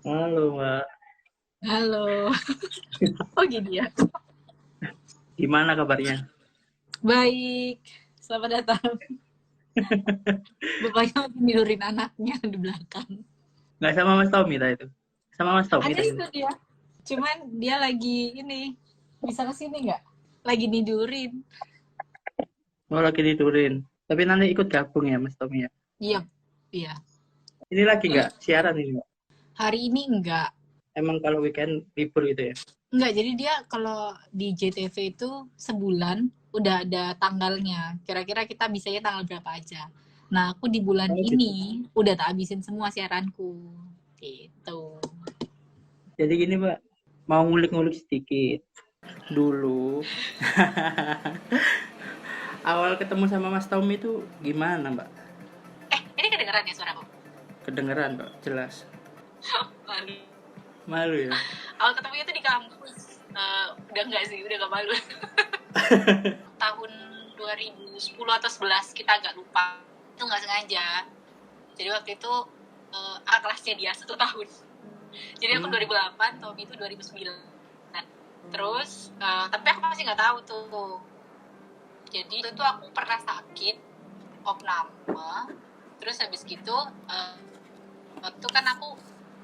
Halo, Mbak. Halo. Oh gini ya. Gimana kabarnya? Baik. Selamat datang. Bapaknya lagi tidurin anaknya di belakang. Nggak sama Mas Tommy tadi itu? Sama Mas Tommy Ada tadi itu itu? dia. Cuman dia lagi ini. Bisa kesini nggak? Lagi tidurin. Oh, lagi tidurin. Tapi nanti ikut gabung ya, Mas Tommy ya? Iya. Iya. Ini lagi nggak siaran ini, Mbak? Hari ini enggak. Emang kalau weekend libur gitu ya? Enggak, jadi dia kalau di JTV itu sebulan udah ada tanggalnya. Kira-kira kita bisanya tanggal berapa aja. Nah, aku di bulan Oh, ini gitu. udah tak habisin semua siaranku. Gitu. Jadi gini, Mbak. Mau ngulik-ngulik sedikit. Dulu, awal ketemu sama Mas Tommy itu gimana, Mbak? Ini kedengeran ya suaraku? Kedengeran, Mbak. Jelas. Malu. Malu ya? Awal ketemunya tuh di kampus. Udah enggak sih, udah gak malu. Tahun 2010 atau 11 kita agak lupa. Itu nggak sengaja. Jadi waktu itu kakak kelasnya dia 1 tahun. Jadi aku Hmm, 2008, Tommy itu 2009. Terus, tapi aku masih nggak tahu tuh. Jadi itu aku pernah sakit, opname. Terus habis gitu, waktu kan aku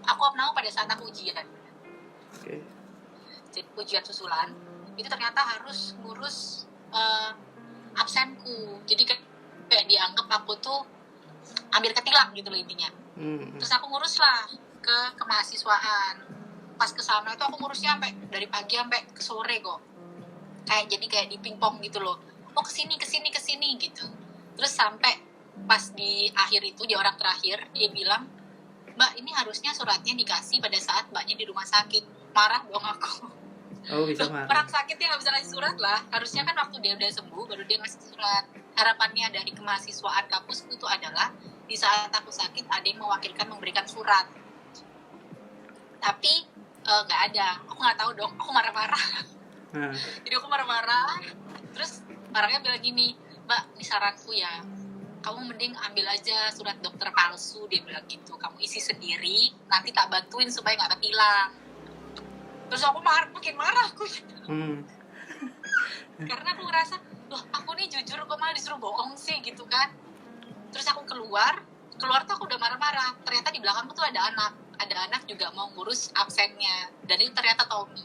opname pada saat aku ujian. oke. Jadi ujian susulan itu ternyata harus ngurus uh, absenku. Jadi kayak dianggap aku tuh ambil ketilang gitu loh intinya. Hmm, Terus aku ngurus lah ke kemahasiswaan. Pas ke sana itu aku ngurusnya sampai dari pagi sampai ke sore kok. Kayak di pingpong gitu loh. Oh kesini gitu. Terus sampai pas di akhir itu dia orang terakhir dia bilang, Mbak ini harusnya suratnya dikasih pada saat mbaknya di rumah sakit. Marah dong aku. oh, bisa Loh, marah. orang sakit dia nggak bisa ngasih surat lah. Harusnya kan waktu dia udah sembuh baru dia ngasih surat. Harapannya dari kemahasiswaan kampus itu adalah di saat aku sakit ada yang mewakilkan memberikan surat. Tapi nggak ada. Aku nggak tahu dong. Aku marah-marah. Nah, Jadi aku marah-marah. Terus orangnya bilang gini, Mbak, ini saranku ya. Kamu mending ambil aja surat dokter palsu, dia bilang gitu. Kamu isi sendiri, nanti tak bantuin supaya nggak ketilang. Terus aku makin marah aku. hmm, Karena aku ngerasa, loh aku nih jujur kok malah disuruh bohong sih gitu kan. Terus aku keluar tuh aku udah marah-marah. Ternyata di belakangku tuh ada anak juga mau ngurus absennya. Dan itu ternyata Tommy.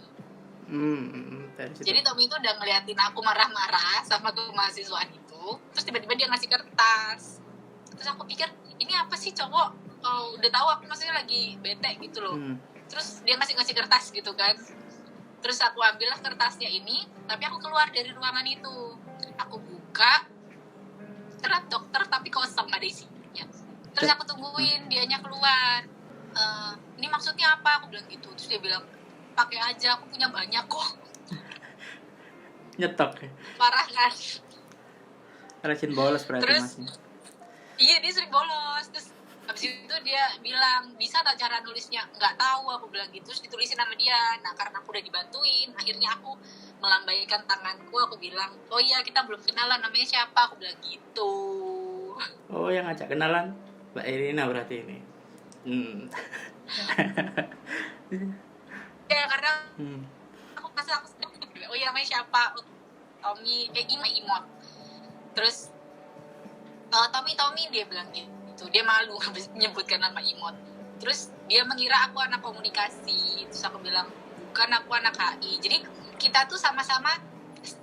dari situ. Jadi Tommy itu udah ngeliatin aku marah-marah sama tuh mahasiswaan itu. Terus tiba-tiba dia ngasih kertas. Terus aku pikir, ini apa sih cowok? Udah tahu aku maksudnya lagi bete gitu loh. Hmm. Terus dia ngasih kertas gitu kan. Terus aku ambillah kertasnya ini, tapi aku keluar dari ruangan itu. Aku buka, surat dokter tapi kosong, gak ada isinya. Terus aku tungguin dianya keluar. Ini maksudnya apa? Aku bilang gitu. Terus dia bilang, pakai aja, aku punya banyak kok. Nyetok ya. Parah kan? Rajin bolos berarti Terus, masnya. iya dia sering bolos. Terus habis itu dia bilang, bisa tak cara nulisnya? Nggak tahu, aku bilang gitu. Terus ditulisin sama dia. Nah karena aku udah dibantuin, akhirnya aku melambaikan tanganku. Aku bilang, oh iya kita belum kenalan, namanya siapa? Aku bilang gitu. Oh, yang ngajak kenalan Mbak Irina berarti ini. Hmm. Ya karena Hmm. aku merasa aku sedang, oh iya namanya siapa? Oh, Tommy, Imot. Terus Tommy dia bilang gitu. Dia malu habis menyebutkan nama Imot. Terus dia mengira aku anak komunikasi. Terus aku bilang, bukan, aku anak HI. Jadi kita tuh sama-sama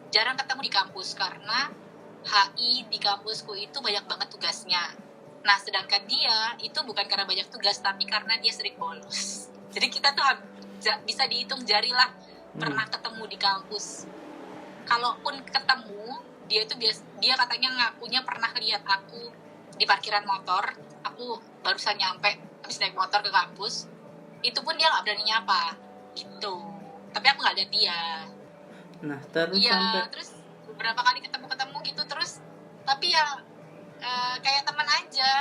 jarang ketemu di kampus karena HI di kampusku itu banyak banget tugasnya. Nah, sedangkan dia itu bukan karena banyak tugas, tapi karena dia sering bolos. Jadi kita tuh bisa dihitung jari lah pernah ketemu di kampus. Kalaupun ketemu, dia katanya ngakunya pernah lihat aku di parkiran motor. Aku barusan nyampe habis naik motor ke kampus. Itu pun dia nggak berani nyapa gitu. Tapi aku nggak lihat dia. Nah, terus sampai Iya, terus beberapa kali ketemu gitu terus. Tapi ya kayak teman aja.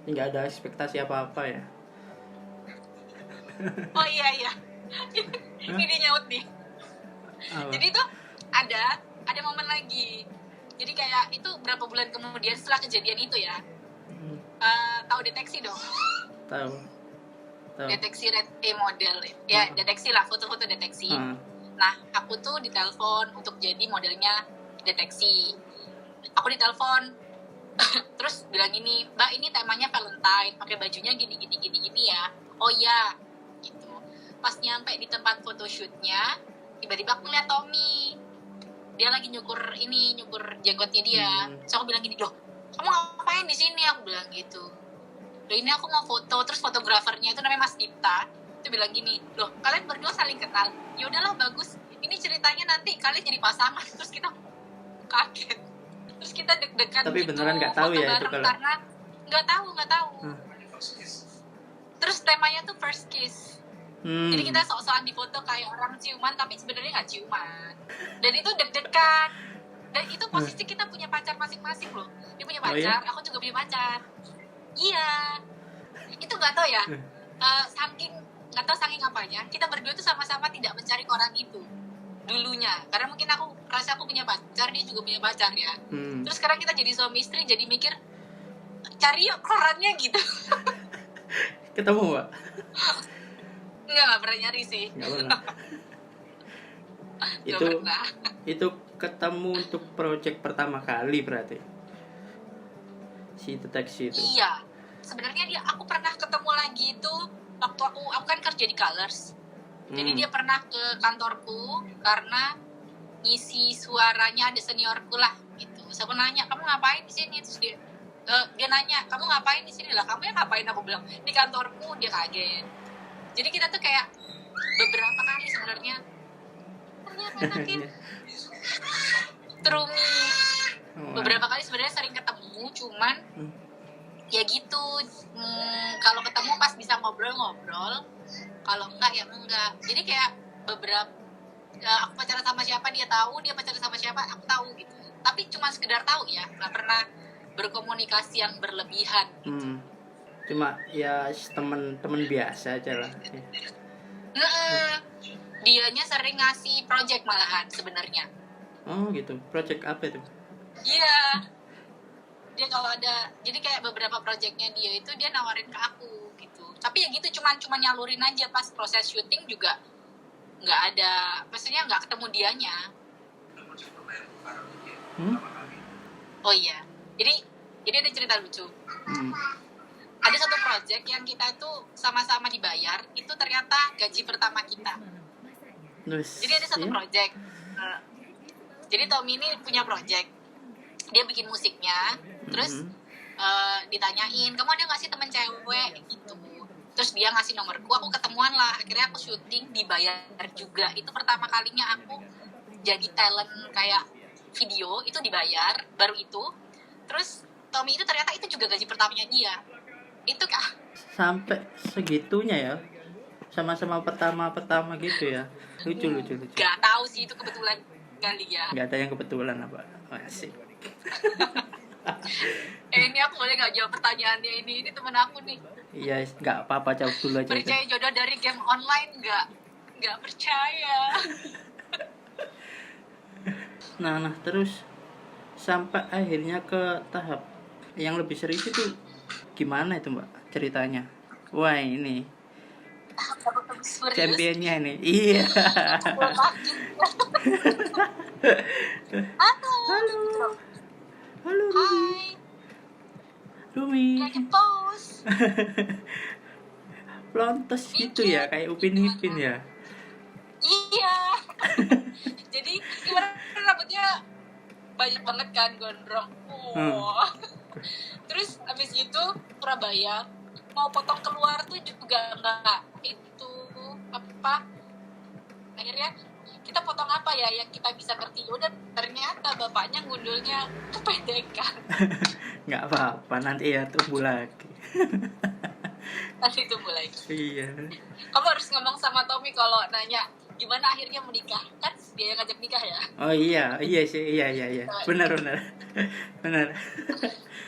nggak ada ekspektasi apa-apa ya. Oh iya iya. Hah? Ini nyaut nih. Apa? Jadi tuh ada momen lagi. Jadi kayak itu berapa bulan kemudian setelah kejadian itu ya. Hmm, Tahu deteksi dong. tahu. Tahu. deteksi red model ya, deteksi lah, foto-foto deteksi. Nah, aku tuh ditelepon untuk jadi modelnya deteksi. Aku ditelepon terus bilang gini, Mbak ini temanya Valentine, pakai bajunya gini ya. Oh iya, gitu. Pas nyampe di tempat photoshootnya, tiba-tiba aku ngeliat Tommy, dia lagi nyukur jenggotnya dia. So aku bilang gini, loh kamu ngapain di sini? Aku bilang gitu. Loh ini aku mau foto. Terus fotografernya itu namanya Mas Dipta, itu bilang gini, loh kalian berdua saling kenal? Ya udahlah bagus, ini ceritanya nanti kalian jadi pasangan. Terus kita kaget, terus kita deg-degan. Tapi gitu, beneran nggak tahu ya itu kalau karena nggak tahu. Terus temanya tuh first kiss. Jadi kita sok-sokan di foto kayak orang ciuman, tapi sebenarnya nggak ciuman. Dan itu deg-degan. Dan itu posisi kita punya pacar masing-masing loh. Dia punya pacar, aku juga punya pacar. Iya. Itu nggak tahu ya. Nggak tahu saking apanya. Kita berdua tuh sama-sama tidak mencari orang itu dulunya. Karena mungkin aku rasa aku punya pacar, dia juga punya pacar ya. Terus sekarang kita jadi suami istri, jadi mikir cari yuk korannya gitu. Ketemu Mbak? Nggak pernah nyari sih. Nggak pernah. Itu ketemu untuk project pertama kali berarti si deteksi itu. Iya, sebenarnya aku pernah ketemu lagi itu waktu aku kan kerja di Colors. Jadi dia pernah ke kantorku karena ngisi suaranya ada seniorku lah gitu. Terus aku nanya, kamu ngapain di sini? Terus dia nanya, kamu ngapain di sini? Lah kamu yang ngapain? Aku bilang di kantorku. Dia kaget. Jadi kita tuh kayak beberapa kali sebenarnya enakin terumi. Beberapa kali sebenarnya sering ketemu, cuman ya gitu. Kalau ketemu pas bisa ngobrol, kalau enggak ya enggak. Jadi kayak beberapa aku pacaran sama siapa dia tahu, dia pacaran sama siapa aku tahu gitu. Tapi cuma sekedar tahu ya, nggak pernah berkomunikasi yang berlebihan gitu. Cuma ya teman biasa aja lah. Dianya sering ngasih project malahan sebenarnya. Oh gitu, project apa itu? Iya, dia kalau ada, jadi kayak beberapa projectnya dia itu dia nawarin ke aku gitu. Tapi ya gitu, cuma nyalurin aja. Pas proses syuting juga nggak ada, maksudnya nggak ketemu dianya. Oh iya, jadi ada cerita lucu. Ada satu project yang kita itu sama-sama dibayar, itu ternyata gaji pertama kita. Jadi ada satu project. Jadi Tommy ini punya project, dia bikin musiknya, terus ditanyain, kamu ada nggak sih temen cewek gitu. Terus dia ngasih nomorku, aku ketemuan lah. Akhirnya aku syuting, dibayar juga. Itu pertama kalinya aku jadi talent kayak video, itu dibayar, baru itu. Terus Tommy itu ternyata itu juga gaji pertamanya dia. Itu kah? Sampai segitunya ya? Sama-sama pertama gitu ya? Lucu. Gak tahu sih, itu kebetulan kali ya. Gak ada yang kebetulan apa? Asik. Ini aku boleh gak jawab pertanyaannya ini? Ini temen aku nih. Iya, gak apa-apa, jawab dulu aja. Percaya jodoh dari game online gak percaya. Nah, terus sampai akhirnya ke tahap yang lebih serius itu gimana itu Mbak ceritanya? Wah ini championnya ini. Iya. Halo Rumi. Lagi pause. Plontos gitu ya, kayak Upin Ipin ya. Iya. Jadi gimana, rambutnya banyak banget kan, gondrong. Terus abis itu Surabaya mau potong keluar tuh juga enggak itu apa. Akhirnya kita potong apa ya yang kita bisa ngerti. Udah ternyata bapaknya ngundulnya kependekan. Nggak apa-apa, nanti ya tumbuh lagi. Nanti tumbuh lagi. Iya. Kamu harus ngomong sama Tommy kalau nanya gimana akhirnya menikah, kan dia yang ngajak nikah ya. Oh iya sih, iya. Benar.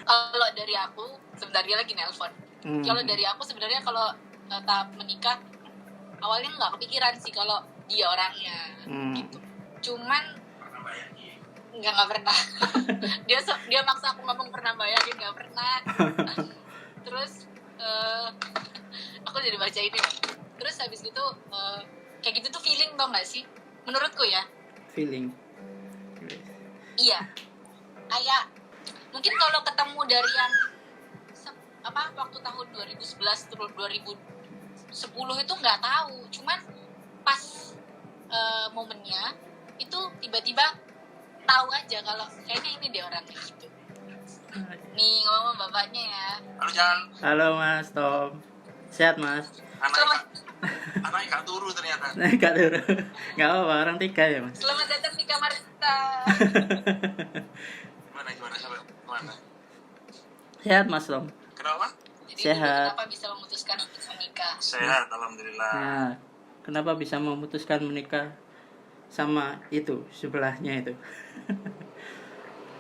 Kalau dari aku sebenarnya lagi nelpon. Kalau dari aku sebenarnya kalau tahap menikah awalnya nggak kepikiran sih kalau dia orangnya gitu. Cuman nggak pernah. dia maksa aku ngomong pernah bayarin, nggak pernah. Terus Aku jadi baca ini. Terus habis itu kayak gitu tuh feeling tau gak sih? Menurutku ya. Feeling. Iya. Kayak mungkin kalau ketemu dari yang waktu tahun 2011 terus 2010 itu nggak tahu. Cuman pas momennya itu tiba-tiba tahu aja kalau kayaknya ini deh orangnya gitu. Nih ngomong bapaknya ya. Halo Jan, Halo Mas Tom. Sehat Mas? anaknya gak turu ternyata. Gak turun. Gak apa-apa, orang 3 ya Mas. Selamat datang di kamar kita. Gimana sampai kemana? Sehat Mas Tom? Kenapa? Jadi Sehat. kenapa bisa memutuskan untuk menikah? Sehat, alhamdulillah. Nah, kenapa bisa memutuskan menikah sama itu sebelahnya itu?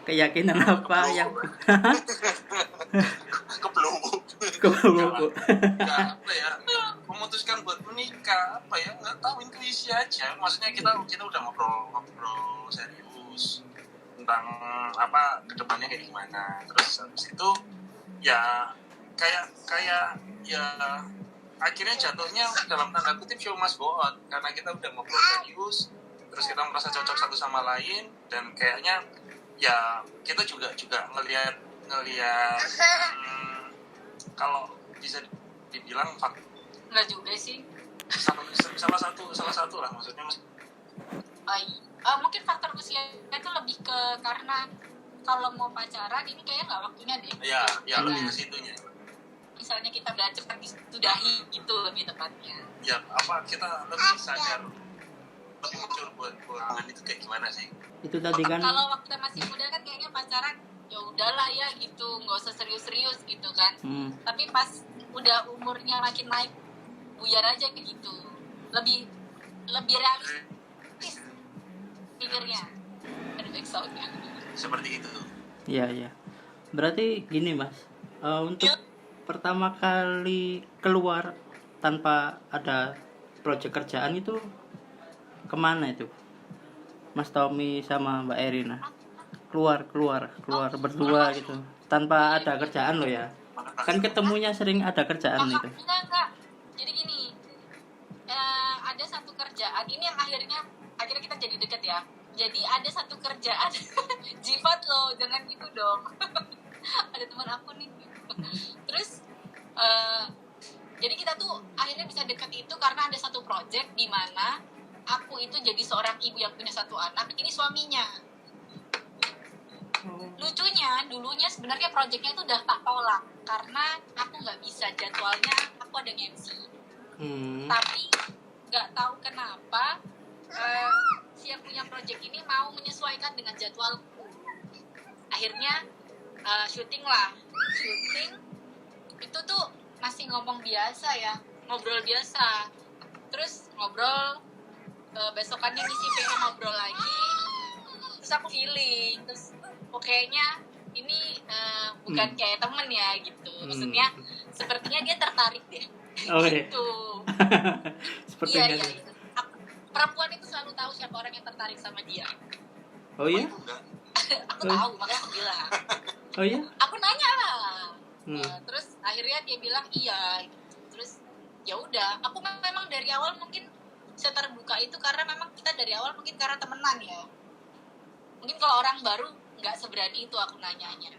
Keyakinan apa yang Keblok. kebawa? Nggak, apa ya? Memutuskan buat menikah apa ya? Nggak tahu, intuisi aja. Maksudnya kita udah ngobrol serius tentang apa kedepannya kayak gimana. Terus habis itu ya kayak ya akhirnya jatuhnya dalam tanda kutip show must go on karena kita udah ngobrol serius, terus kita merasa cocok satu sama lain, dan kayaknya ya kita juga ngelihat kalau bisa dibilang Enggak juga sih. salah satu lah maksudnya. Mungkin faktor usia itu lebih ke karena kalau mau pacaran ini kayaknya nggak waktunya deh. Ya lebih ke situnya. Misalnya kita udah cepat disudahi gitu lebih tepatnya. Ya apa kita lebih sadar, lebih mature buat hubungan itu kayak gimana sih? Itu tadi kan Kalau waktu masih muda kan kayaknya pacaran ya udahlah ya gitu, nggak usah serius-serius gitu kan. Tapi pas udah umurnya makin naik, buyar aja kayak gitu. Lebih realistis pikirnya. Ada back sound-nya. Seperti itu. Iya. Berarti gini Mas, untuk pertama kali keluar tanpa ada proyek kerjaan itu kemana itu? Mas Tommy sama Mbak Erina keluar berdua gitu tanpa ada kerjaan loh ya, kan ketemunya sering ada kerjaan itu. Enggak. Jadi gini, ada satu kerjaan ini yang akhirnya kita jadi deket ya. Jadi ada satu kerjaan jimat loh, jangan gitu dong. Ada teman aku nih. Terus jadi kita tuh akhirnya bisa deket itu karena ada satu project di mana aku itu jadi seorang ibu yang punya satu anak, ini suaminya. Lucunya dulunya sebenarnya projectnya itu udah tak tolak karena aku nggak bisa, jadwalnya aku ada MC. Tapi nggak tahu kenapa si yang punya project ini mau menyesuaikan dengan jadwalku. Akhirnya syuting itu tuh masih ngomong biasa ya, ngobrol biasa. Terus ngobrol, besokannya ngisi PO ngobrol lagi. Terus aku feeling, terus kayaknya ini bukan kayak temen ya gitu. Maksudnya sepertinya dia tertarik deh. Gitu. Sepertinya. Iya. Perempuan itu selalu tahu siapa orang yang tertarik sama dia. Oh iya? Aku tahu, makanya aku bilang. Oh iya? Aku nanya lah. Terus akhirnya dia bilang iya. Terus ya udah, aku memang dari awal mungkin saya terbuka itu karena memang kita dari awal mungkin karena temenan ya. Mungkin kalau orang baru nggak seberani itu aku nanyanya.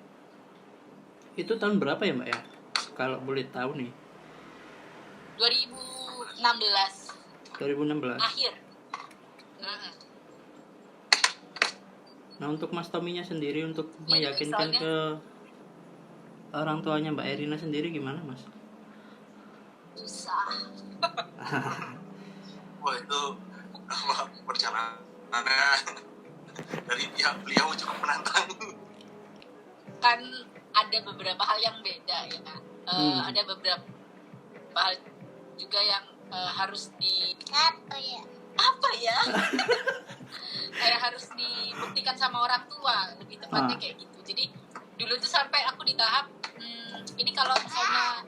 Itu tahun berapa ya Mbak ya? Kalau boleh tahu nih. 2016. Akhir. Nah untuk Mas Tominya sendiri untuk meyakinkan ke orang tuanya Mbak Erina sendiri gimana Mas? Susah. Wah itu perjalanannya dari pihak beliau cukup menantang. Kan ada beberapa hal yang beda ya. Ada beberapa hal juga yang harus apa ya kayak harus dibuktikan sama orang tua, lebih tepatnya kayak gitu. Jadi dulu tuh sampai aku di tahap ini kalau misalnya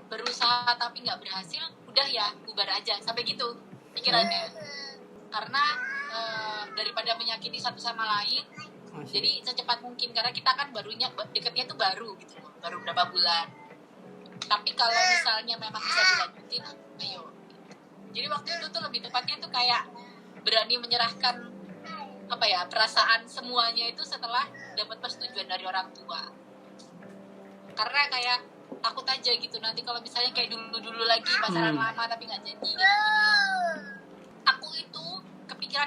berusaha tapi nggak berhasil, udah ya bubar aja, sampai gitu pikirannya. Karena daripada menyakiti satu sama lain, jadi secepat mungkin, karena kita kan deketnya tuh baru gitu loh, baru berapa bulan. Tapi kalau misalnya memang bisa dilanjutin, ayo. Jadi waktu itu tuh lebih tepatnya tuh kayak berani menyerahkan perasaan semuanya itu setelah dapat persetujuan dari orang tua. Karena kayak takut aja gitu nanti kalau misalnya kayak dulu lagi pacaran lama tapi nggak jadi gitu. Aku itu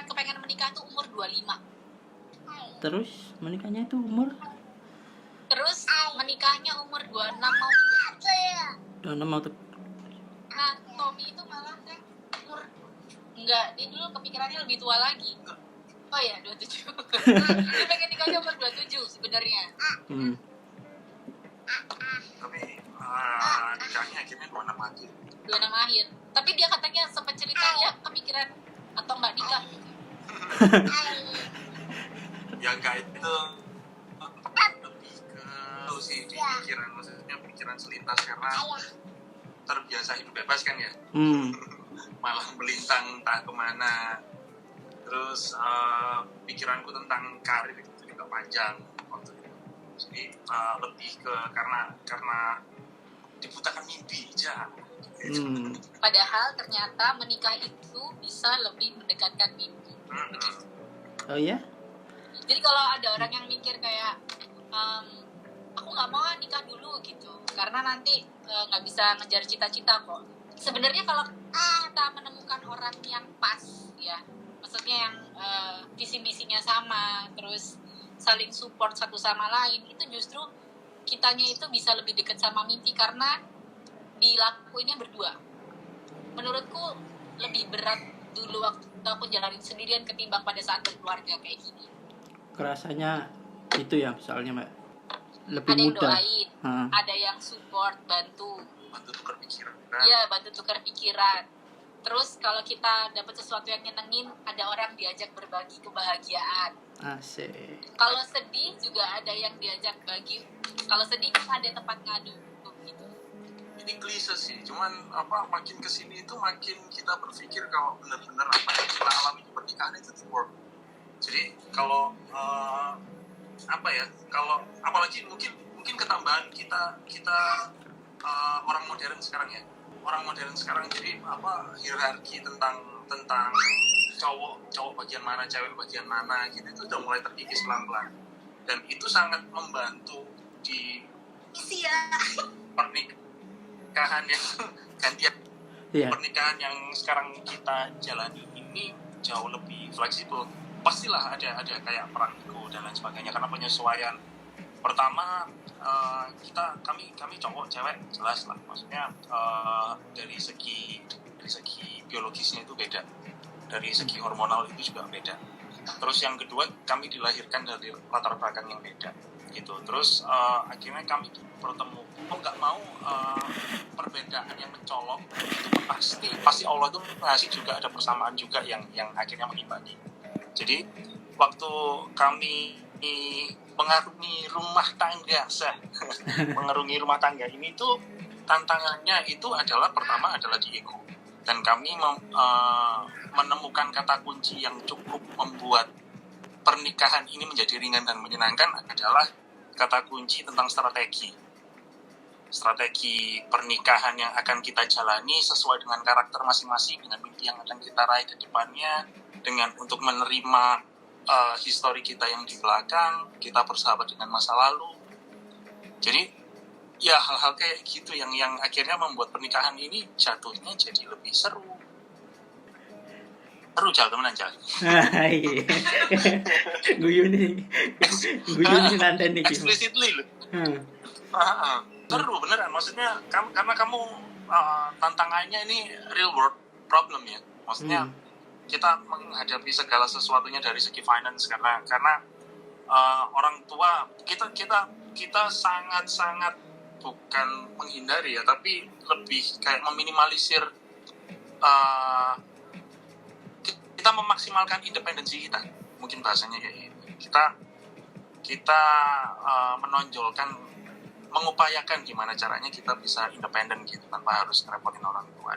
kepengen menikah tuh umur 25. Terus menikahnya itu umur? Terus menikahnya umur 26 mau 30. Udah mau tuh. Nah, Tommy itu malah kan umur enggak, dia dulu kepikirannya lebih tua lagi. Oh ya, 27. Dia pengen nikahnya umur 27 sebenarnya. Tapi nikahnya akhirnya 26 akhir. 26 akhir. Tapi dia katanya sempat cerita dia kepikiran atau nggak nikah gitu. Ya enggak itu lebih ke sih di pikiran, maksudnya pikiran selintas karena terbiasa hidup bebas kan ya. Malah melintang entah kemana. Terus pikiranku tentang karir itu juga panjang waktu itu. Jadi lebih ke karena dibutakan mimpi aja. Padahal ternyata menikah itu bisa lebih mendekatkan mimpi. Oh ya? Jadi kalau ada orang yang mikir kayak aku nggak mau nikah dulu gitu, karena nanti nggak bisa ngejar cita-cita kok. Sebenarnya kalau kita menemukan orang yang pas, ya, maksudnya yang visi misinya sama, terus saling support satu sama lain, itu justru kitanya itu bisa lebih dekat sama mimpi karena dilakuinnya berdua. Menurutku lebih berat dulu waktu aku jalanin sendirian ketimbang pada saat berkeluarga kayak gini. Kerasanya itu ya misalnya Mbak, lebih ada yang mudah. Doain, ada yang support, bantu tukar pikiran. Iya, bantu tukar pikiran. Terus kalau kita dapat sesuatu yang nyenengin, ada orang diajak berbagi kebahagiaan. Asik. Kalau sedih juga ada yang diajak bagi. Kalau sedih ada tempat ngadu gitu. Ini klise sih, cuman makin kesini itu makin kita berpikir kalau benar-benar apa yang kita alami di pernikahan itu teamwork. Jadi kalau kalau apalagi mungkin ketambahan kita orang modern sekarang ya, jadi hierarki tentang cowok bagian mana, cewek bagian mana gitu itu udah mulai terkikis pelan-pelan, dan itu sangat membantu di pernikahan yang gantian. Pernikahan yang sekarang kita jalani ini jauh lebih fleksibel. Pastilah ada kayak perang ego dan lain sebagainya karena penyesuaian. Pertama kami cowok cewek jelas lah, maksudnya dari segi biologisnya itu beda, dari segi hormonal itu juga beda. Terus yang kedua, kami dilahirkan dari latar belakang yang beda gitu. Terus akhirnya kami bertemu. Nggak mau perbedaan yang mencolok itu pasti Allah itu ngasih juga ada persamaan juga yang akhirnya mengimbangi. Jadi waktu kami mengarungi rumah tangga ini tuh tantangannya itu adalah pertama adalah di ego, dan kami menemukan kata kunci yang cukup membuat pernikahan ini menjadi ringan dan menyenangkan adalah kata kunci tentang strategi pernikahan yang akan kita jalani sesuai dengan karakter masing-masing, dengan mimpi yang akan kita raih ke depannya, dengan untuk menerima histori kita yang di belakang, kita bersahabat dengan masa lalu. Jadi ya hal-hal kayak gitu yang akhirnya membuat pernikahan ini jatuhnya jadi lebih seru Jal, temenan Jal. Iya. Guyu nih nanti nih. Explicitly loh. Seru beneran, maksudnya karena kamu tantangannya ini real world problem ya, maksudnya kita menghadapi segala sesuatunya dari segi finance karena orang tua kita sangat bukan menghindari ya, tapi lebih kayak meminimalisir, kita memaksimalkan independensi kita, mungkin bahasanya kayak gitu. Kita menonjolkan, mengupayakan gimana caranya kita bisa independen gitu tanpa harus ngerepotin orang tua,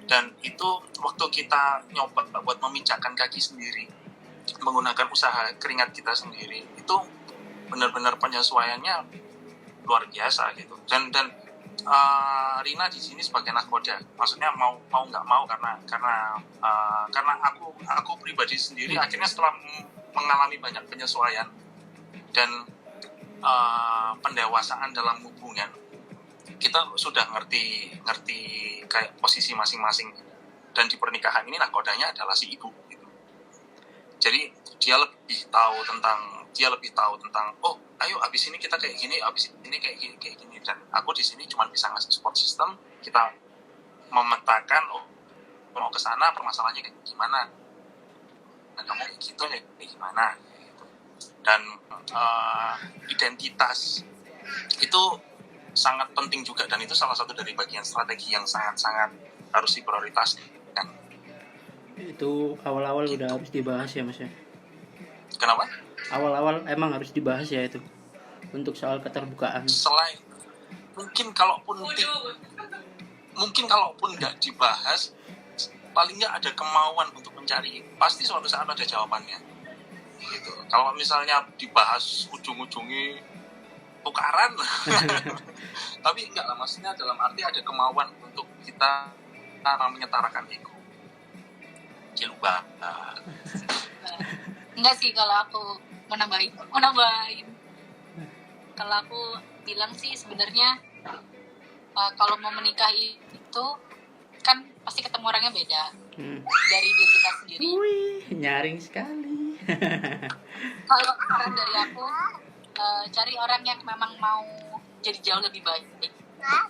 dan itu waktu kita nyoba buat memijakkan kaki sendiri menggunakan usaha keringat kita sendiri, itu benar-benar penyesuaiannya luar biasa gitu, dan Rina di sini sebagai nahkoda, maksudnya mau nggak mau karena aku pribadi sendiri akhirnya setelah mengalami banyak penyesuaian dan pendewasaan dalam hubungan, kita sudah ngerti kayak posisi masing-masing, dan di pernikahan ini nahkodanya adalah si ibu gitu. Jadi dia lebih tahu tentang oh ayo abis ini kita kayak gini, abis ini kayak gini, dan aku di sini cuma bisa ngasih support system, kita memetakan oh mau ke sana permasalahannya kayak gimana, dan kamu kayak gitu kayak gimana, dan identitas itu sangat penting juga, dan itu salah satu dari bagian strategi yang sangat-sangat harus diprioritaskan. Itu awal-awal udah harus dibahas ya Mas ya. Kenapa? Awal-awal emang harus dibahas ya itu untuk soal keterbukaan. Selain mungkin kalaupun nggak dibahas, paling nggak ada kemauan untuk mencari, pasti suatu saat ada jawabannya gitu. Kalau misalnya dibahas ujung-ujungnya tukaran tapi enggak lah, maksudnya dalam arti ada kemauan untuk kita menyetarakan ego. Lupa. Enggak sih, kalau aku mau nambahin. Kalau aku bilang sih sebenarnya kalau mau menikahi itu kan pasti ketemu orangnya beda dari diri kita sendiri. Wih, nyaring sekali. Kalau saran dari aku, cari orang yang memang mau jadi jauh lebih baik.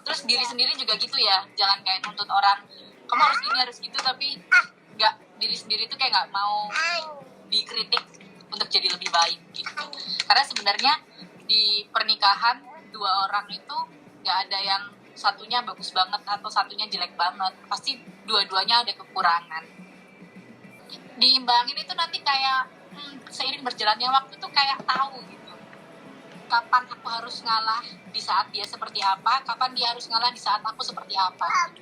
Terus diri sendiri juga gitu ya, jangan kayak nuntut orang kamu harus gini harus gitu, tapi nggak, diri sendiri tuh kayak nggak mau dikritik untuk jadi lebih baik gitu. Karena sebenarnya di pernikahan dua orang itu nggak ada yang satunya bagus banget atau satunya jelek banget, pasti dua-duanya ada kekurangan. Diimbangin itu nanti kayak seiring berjalannya waktu tuh kayak tahu gitu kapan aku harus ngalah di saat dia seperti apa, kapan dia harus ngalah di saat aku seperti apa.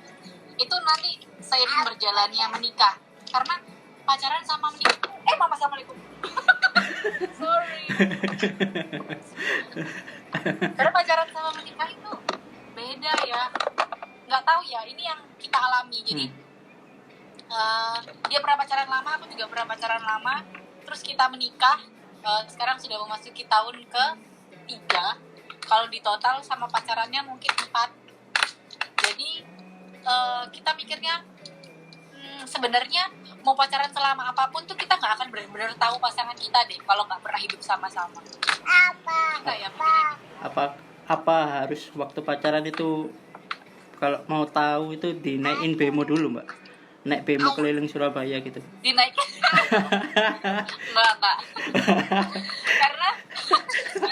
Itu nanti seiring berjalannya menikah. Karena pacaran sama menikah, mama assalamualaikum. Sorry. Karena pacaran sama menikah itu beda ya. Nggak tahu ya, ini yang kita alami. Jadi dia pernah pacaran lama, aku juga pernah pacaran lama. Terus kita menikah, sekarang sudah memasuki tahun ke-3. Kalau di total sama pacarannya mungkin 4. Jadi kita mikirnya sebenarnya mau pacaran selama apapun tuh kita nggak akan benar-benar tahu pasangan kita deh kalau nggak pernah hidup sama-sama. Enggak ya, Apa harus waktu pacaran itu kalau mau tahu itu dinaikin bemo dulu Mbak? Naik bemo keliling Surabaya gitu. Dinaikin? Enggak. Karena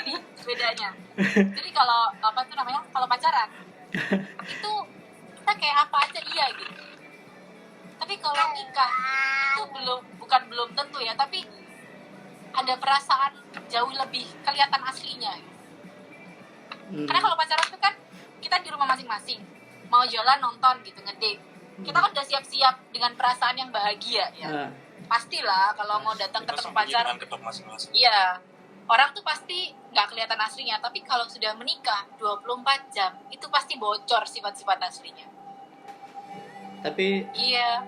ini bedanya. Jadi kalau kalau pacaran itu kita kayak apa aja iya gitu. Tapi kalau nikah itu belum tentu ya, tapi ada perasaan jauh lebih kelihatan aslinya. Karena kalau pacaran itu kan kita di rumah masing-masing, mau jalan nonton gitu, ngedate, kita kan udah siap-siap dengan perasaan yang bahagia ya. Pastilah kalau mau datang ke tempat pacaran, iya, orang tuh pasti nggak kelihatan aslinya. Tapi kalau sudah menikah 24 jam itu pasti bocor sifat-sifat aslinya. Tapi iya.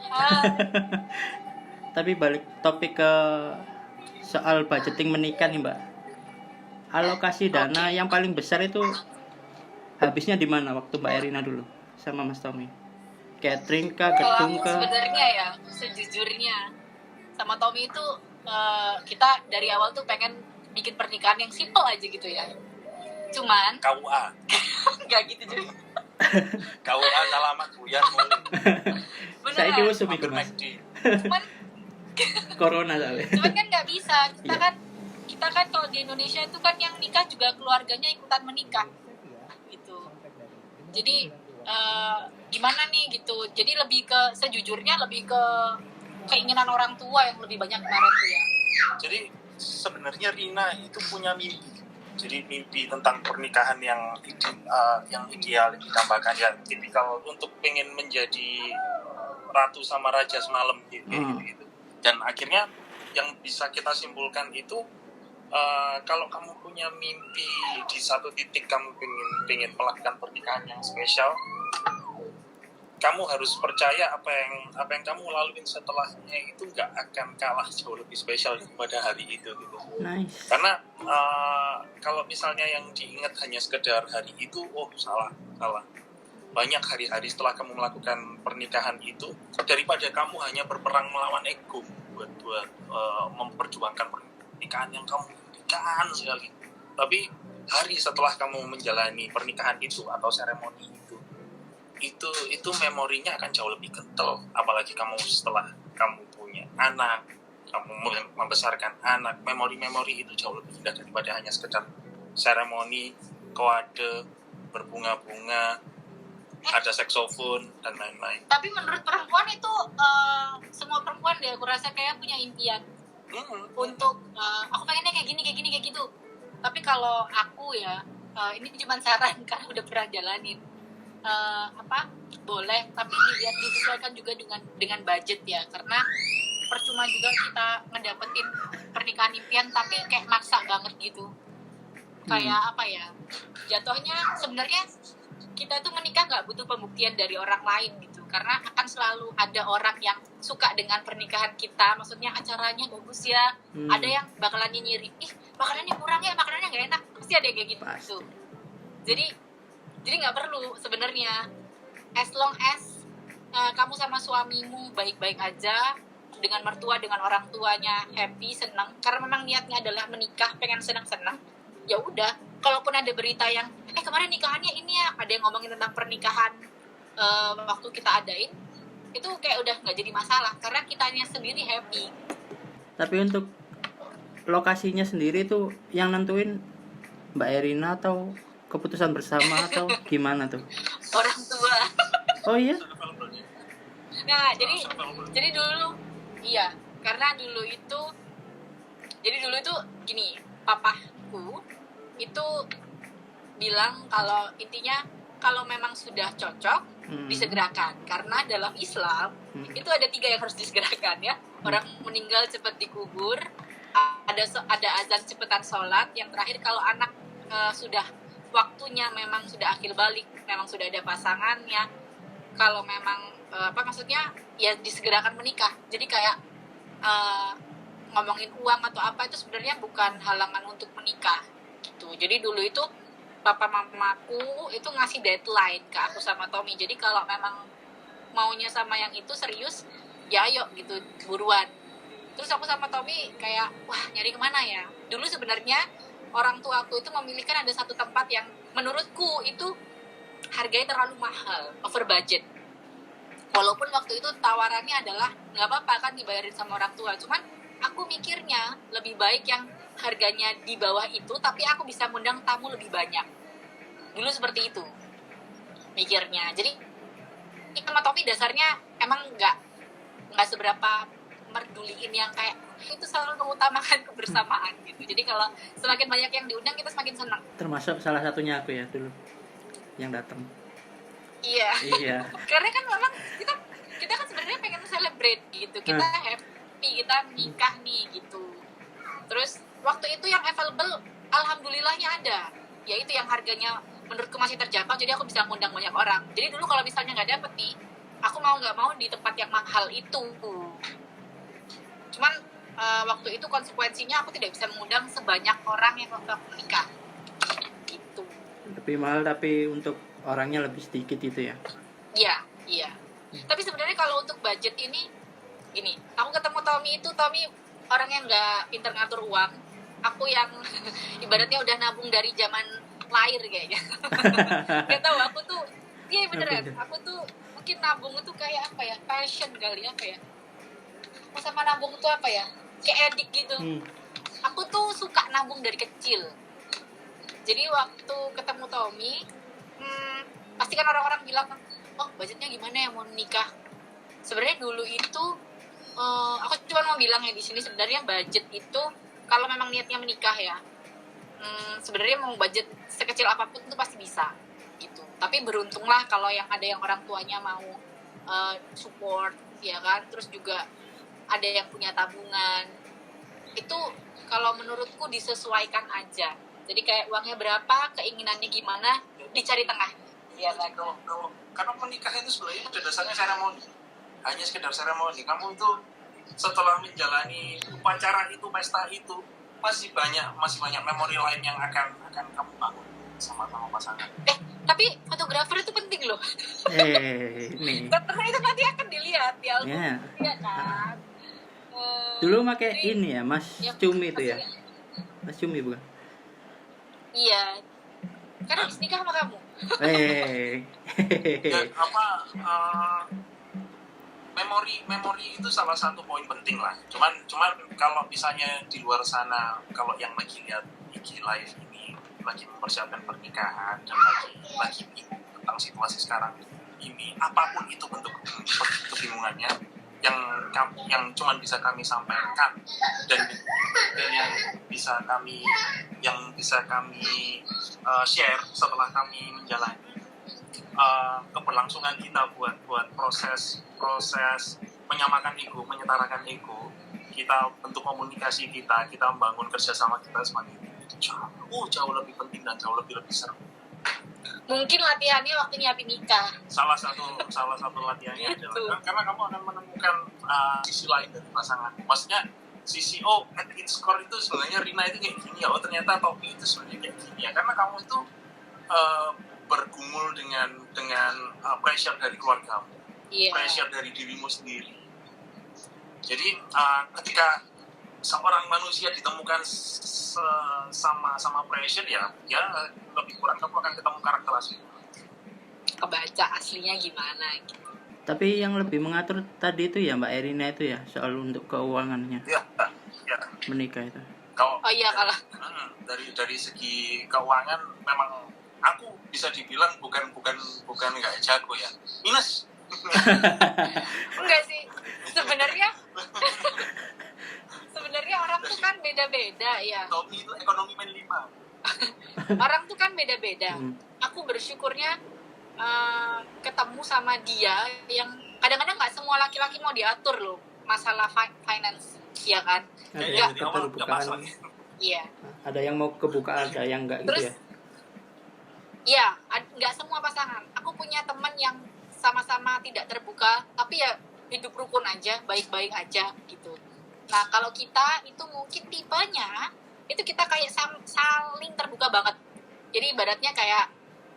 Tapi balik topik ke soal budgeting menikah nih Mbak. Alokasi dana yang paling besar itu habisnya di mana waktu Mbak Erina dulu sama Mas Tommy? Catering kah, gedung kah? Sebenarnya ya, sejujurnya sama Tommy itu kita dari awal tuh pengen bikin pernikahan yang simple aja gitu ya. Cuman KUA. Enggak gitu juga. KUA alamat Buyan mulai. Saya kira usum itu Mas. Cuman Corona soalnya. Cuman kan nggak bisa. Kita kan kalau di Indonesia itu kan yang nikah juga keluarganya ikutan menikah. Gitu. Jadi gimana nih gitu. Jadi sejujurnya lebih ke keinginan orang tua yang lebih banyak kemarin tuh ya. Jadi sebenarnya Rina itu punya mimpi. Jadi mimpi tentang pernikahan yang ideal, yang ditambahkan ya tipikal untuk pengen menjadi ratu sama raja semalam gitu. Dan akhirnya yang bisa kita simpulkan itu kalau kamu punya mimpi di satu titik kamu pengen melakukan pernikahan yang spesial, kamu harus percaya apa yang kamu laluin setelahnya itu nggak akan kalah jauh lebih spesial pada hari itu gitu. Nice. Karena kalau misalnya yang diingat hanya sekedar hari itu, salah. Banyak hari-hari setelah kamu melakukan pernikahan itu, daripada kamu hanya berperang melawan ego buat memperjuangkan pernikahan yang kamu inginkan sekali. Tapi hari setelah kamu menjalani pernikahan itu atau seremoni itu memorinya akan jauh lebih kental. Apalagi kamu setelah kamu punya anak, kamu membesarkan anak, memori-memori itu jauh lebih indah daripada hanya sekedar seremoni, kode, berbunga-bunga, ada saksofon dan lain-lain. Tapi menurut perempuan itu semua perempuan deh aku rasa kayak punya impian untuk aku pengennya kayak gini kayak gitu. Tapi kalau aku ya ini cuma saran karena udah pernah jalanin. Boleh, tapi dilihat disesuaikan juga dengan budget ya, karena percuma juga kita ngedapetin pernikahan impian tapi kayak maksa banget gitu. Kayak apa ya, jatuhnya sebenarnya kita tuh menikah nggak butuh pembuktian dari orang lain gitu, karena akan selalu ada orang yang suka dengan pernikahan kita, maksudnya acaranya bagus ya, ada yang bakalan nyiri, makanannya kurang ya, makanannya nggak enak, pasti ada yang kayak gitu. Jadi nggak perlu sebenarnya, as long as kamu sama suamimu baik-baik aja, dengan mertua, dengan orang tuanya happy, senang, karena memang niatnya adalah menikah, pengen senang-senang, ya udah. Kalaupun ada berita yang kemarin nikahannya ini ya, ada yang ngomongin tentang pernikahan waktu kita adain, itu kayak udah nggak jadi masalah karena kitanya sendiri happy. Tapi untuk lokasinya sendiri tuh yang nentuin Mbak Erina atau keputusan bersama atau gimana tuh? Orang tua. Oh iya? Nah, jadi dulu iya, karena dulu itu gini, papaku itu bilang kalau intinya kalau memang sudah cocok disegerakan, karena dalam Islam itu ada 3 yang harus disegerakan ya. Orang meninggal cepat dikubur, ada azan cepetan sholat, yang terakhir kalau anak sudah waktunya memang sudah akhir balik, memang sudah ada pasangannya, kalau memang maksudnya ya disegerakan menikah. Jadi kayak ngomongin uang atau apa itu sebenarnya bukan halangan untuk menikah gitu. Jadi dulu itu papa mamaku itu ngasih deadline ke aku sama Tommy. Jadi kalau memang maunya sama yang itu serius, ya ayo gitu, buruan. Terus aku sama Tommy kayak, wah nyari kemana ya? Dulu sebenarnya orang tua aku itu memilihkan ada satu tempat yang menurutku itu harganya terlalu mahal, over budget. Walaupun waktu itu tawarannya adalah nggak apa-apa kan dibayarin sama orang tua, cuman aku mikirnya lebih baik yang harganya di bawah itu tapi aku bisa ngundang tamu lebih banyak. Dulu seperti itu mikirnya. Jadi sama Tommy dasarnya emang nggak seberapa merduliin yang kayak itu, selalu mengutamakan kebersamaan gitu. Jadi kalau semakin banyak yang diundang kita semakin senang. Termasuk salah satunya aku ya dulu yang datang. Iya. Karena kan memang kita kan sebenarnya pengen celebrate gitu. Kita happy, kita nikah nih gitu. Terus waktu itu yang available alhamdulillahnya ada. Yaitu yang harganya menurutku masih terjangkau, jadi aku bisa ngundang banyak orang. Jadi dulu kalau misalnya nggak dapet nih, aku mau nggak mau di tempat yang mahal itu. Cuman waktu itu konsekuensinya aku tidak bisa mengundang sebanyak orang yang waktu aku menikah. Gitu. Lebih mahal tapi untuk orangnya lebih sedikit itu ya? Iya. Tapi sebenarnya kalau untuk budget ini, gini, aku ketemu Tommy orang yang nggak pintar ngatur uang. Aku yang ibaratnya udah nabung dari zaman lahir kayaknya. Gak tahu, aku tuh, iya beneran, aku tuh mungkin nabung itu kayak apa ya, passion kali apa ya. Aku sama nabung tuh apa ya, kayak edik gitu. Aku tuh suka nabung dari kecil. Jadi waktu ketemu Tommy, pasti kan orang-orang bilang, oh budgetnya gimana ya mau nikah. Sebenarnya dulu itu aku cuma mau bilang ya di sini, sebenarnya budget itu kalau memang niatnya menikah ya, sebenarnya mau budget sekecil apapun itu pasti bisa gitu. Tapi beruntunglah kalau yang ada yang orang tuanya mau support ya kan, terus juga ada yang punya tabungan, itu kalau menurutku disesuaikan aja. Jadi kayak uangnya berapa, keinginannya gimana, dicari tengah. Iya kan? Karena menikah itu sebenarnya pada dasarnya seremoni, hanya sekedar seremoni. Kamu itu setelah menjalani upacara itu, pesta itu, masih banyak memori lain yang akan kamu bangun sama pasangan. Tapi fotografer itu penting loh. Nih. Karena itu nanti akan dilihat di album, Ya. ya kan? Dulu pakai Jadi- ini ya, Mas Ya, Cumi itu ya. maksudnya- Mas Cumi bukan? Iya. Karena habis nikah sama kamu. Ya, memori itu salah satu poin penting lah. Cuman kalau misalnya di luar sana, kalau yang lagi lihat IG live ini lagi mempersiapkan pernikahan dan lagi bingung tentang situasi sekarang ini, apapun itu bentuk kebingungannya, yang cuman bisa kami sampaikan dan yang bisa kami share setelah kami menjalani keberlangsungan kita buat proses menyamakan ego, menyetarakan ego, kita bentuk komunikasi kita membangun kerjasama kita semuanya itu jauh lebih penting dan jauh lebih seru. Mungkin latihannya waktu nyiapin nikah. Salah satu latihannya Gitu. adalah karena kamu akan menemukan sisi lain dari pasangan. Maksudnya sisi at its core itu sebenarnya Rina itu kayak gini ya, ternyata Tommy itu sebenarnya kayak gini ya, karena kamu itu bergumul dengan pressure dari keluargamu, Iya. pressure dari dirimu sendiri. Jadi ketika seorang manusia ditemukan sama pressure ya lebih kurang kamu akan ketemu karakter asli. Kebaca aslinya gimana gitu. Tapi yang lebih mengatur tadi itu ya Mbak Erina itu ya, soal untuk keuangannya Ya. menikah itu. Kalau Oh iya, kalau dari segi keuangan memang aku bisa dibilang bukan nggak jago ya, minus. enggak sih. Sebenarnya orang tuh kan beda-beda ya. Tommy itu ekonomi main 5. Orang tuh kan beda-beda. Aku bersyukurnya ketemu sama dia yang kadang-kadang nggak semua laki-laki mau diatur loh masalah finance, ya kan? Ada Jadi yang di awal nggak keterbukaan, masalah. Iya. ada yang mau kebuka, ada yang enggak gitu Terus, ya. Iya, nggak semua pasangan. Aku punya teman yang sama-sama tidak terbuka, tapi ya hidup rukun aja, baik-baik aja gitu. Nah, kalau kita itu mungkin tipenya, itu kita kayak saling terbuka banget. Jadi ibaratnya kayak,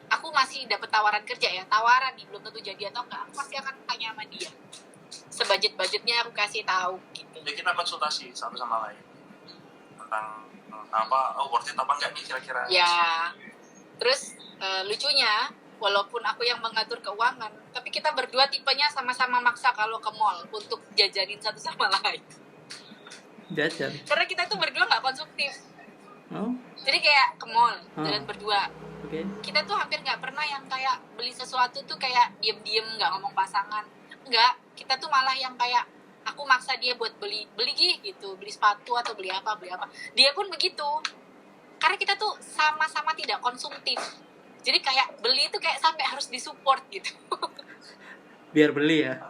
aku masih dapat tawaran kerja ya, tawaran nih, belum tentu jadi atau enggak, aku pasti akan tanya sama dia. Sebudget-budgetnya aku kasih tahu gitu. Ya kita konsultasi satu sama lain tentang worth it apa enggak nih kira-kira. Ya, terus lucunya, walaupun aku yang mengatur keuangan, tapi kita berdua tipenya sama-sama maksa kalau ke mall untuk jajanin satu sama lain. Jajan. Karena kita tuh berdua nggak konsumtif. Oh, Jadi kayak ke mall, jalan berdua. oke. Kita tuh hampir nggak pernah yang kayak beli sesuatu tuh kayak diem-diem nggak ngomong pasangan. Enggak, kita tuh malah yang kayak aku maksa dia buat beli gitu, beli sepatu atau beli apa. Dia pun begitu. Karena kita tuh sama-sama tidak konsumtif. Jadi kayak beli itu kayak sampai harus disupport gitu. Biar beli ya.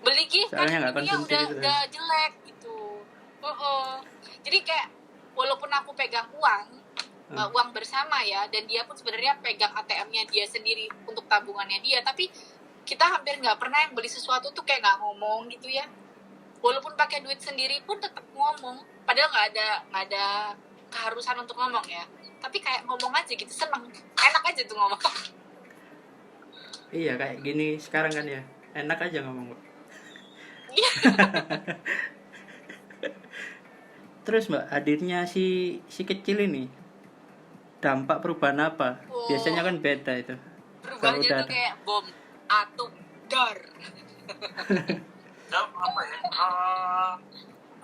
Beli kan Soalnya nggak ininya konsumtif itu. udah jelek gitu. Jadi kayak walaupun aku pegang uang bersama ya, dan dia pun sebenarnya pegang ATM-nya dia sendiri untuk tabungannya dia, tapi kita hampir nggak pernah yang beli sesuatu tuh kayak nggak ngomong gitu ya. Walaupun pakai duit sendiri pun tetap ngomong, padahal nggak ada keharusan untuk ngomong ya, tapi kayak ngomong aja gitu, seneng, enak aja tuh ngomong. Iya kayak gini sekarang kan ya, enak aja ngomong. Iya. Terus Mbak, hadirnya si kecil ini dampak perubahan apa? Oh. Biasanya kan beda itu. Perubahannya Kalau tuh kayak bom atom dar. Ya apa ya,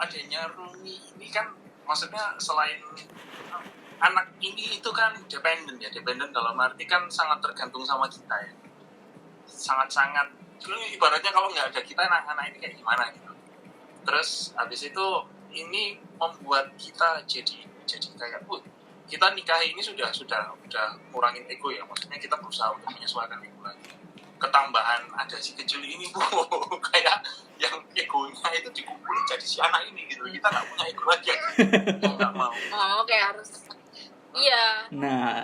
adanya Rumi ini kan maksudnya selain anak ini itu kan dependen dalam arti kan sangat tergantung sama kita ya, sangat ibaratnya kalau nggak ada kita anak-anak ini kayak gimana gitu. Terus habis itu ini membuat kita jadi kayak kita nikah ini sudah kurangin ego ya, maksudnya kita berusaha untuk menyesuaikan ego lagi. Ketambahan ada si kecil ini kayak yang egonya itu dikumpulin jadi si anak ini gitu. Kita nggak punya ego lagi. Nggak mau. Oh, kayak harus. Iya. Nah,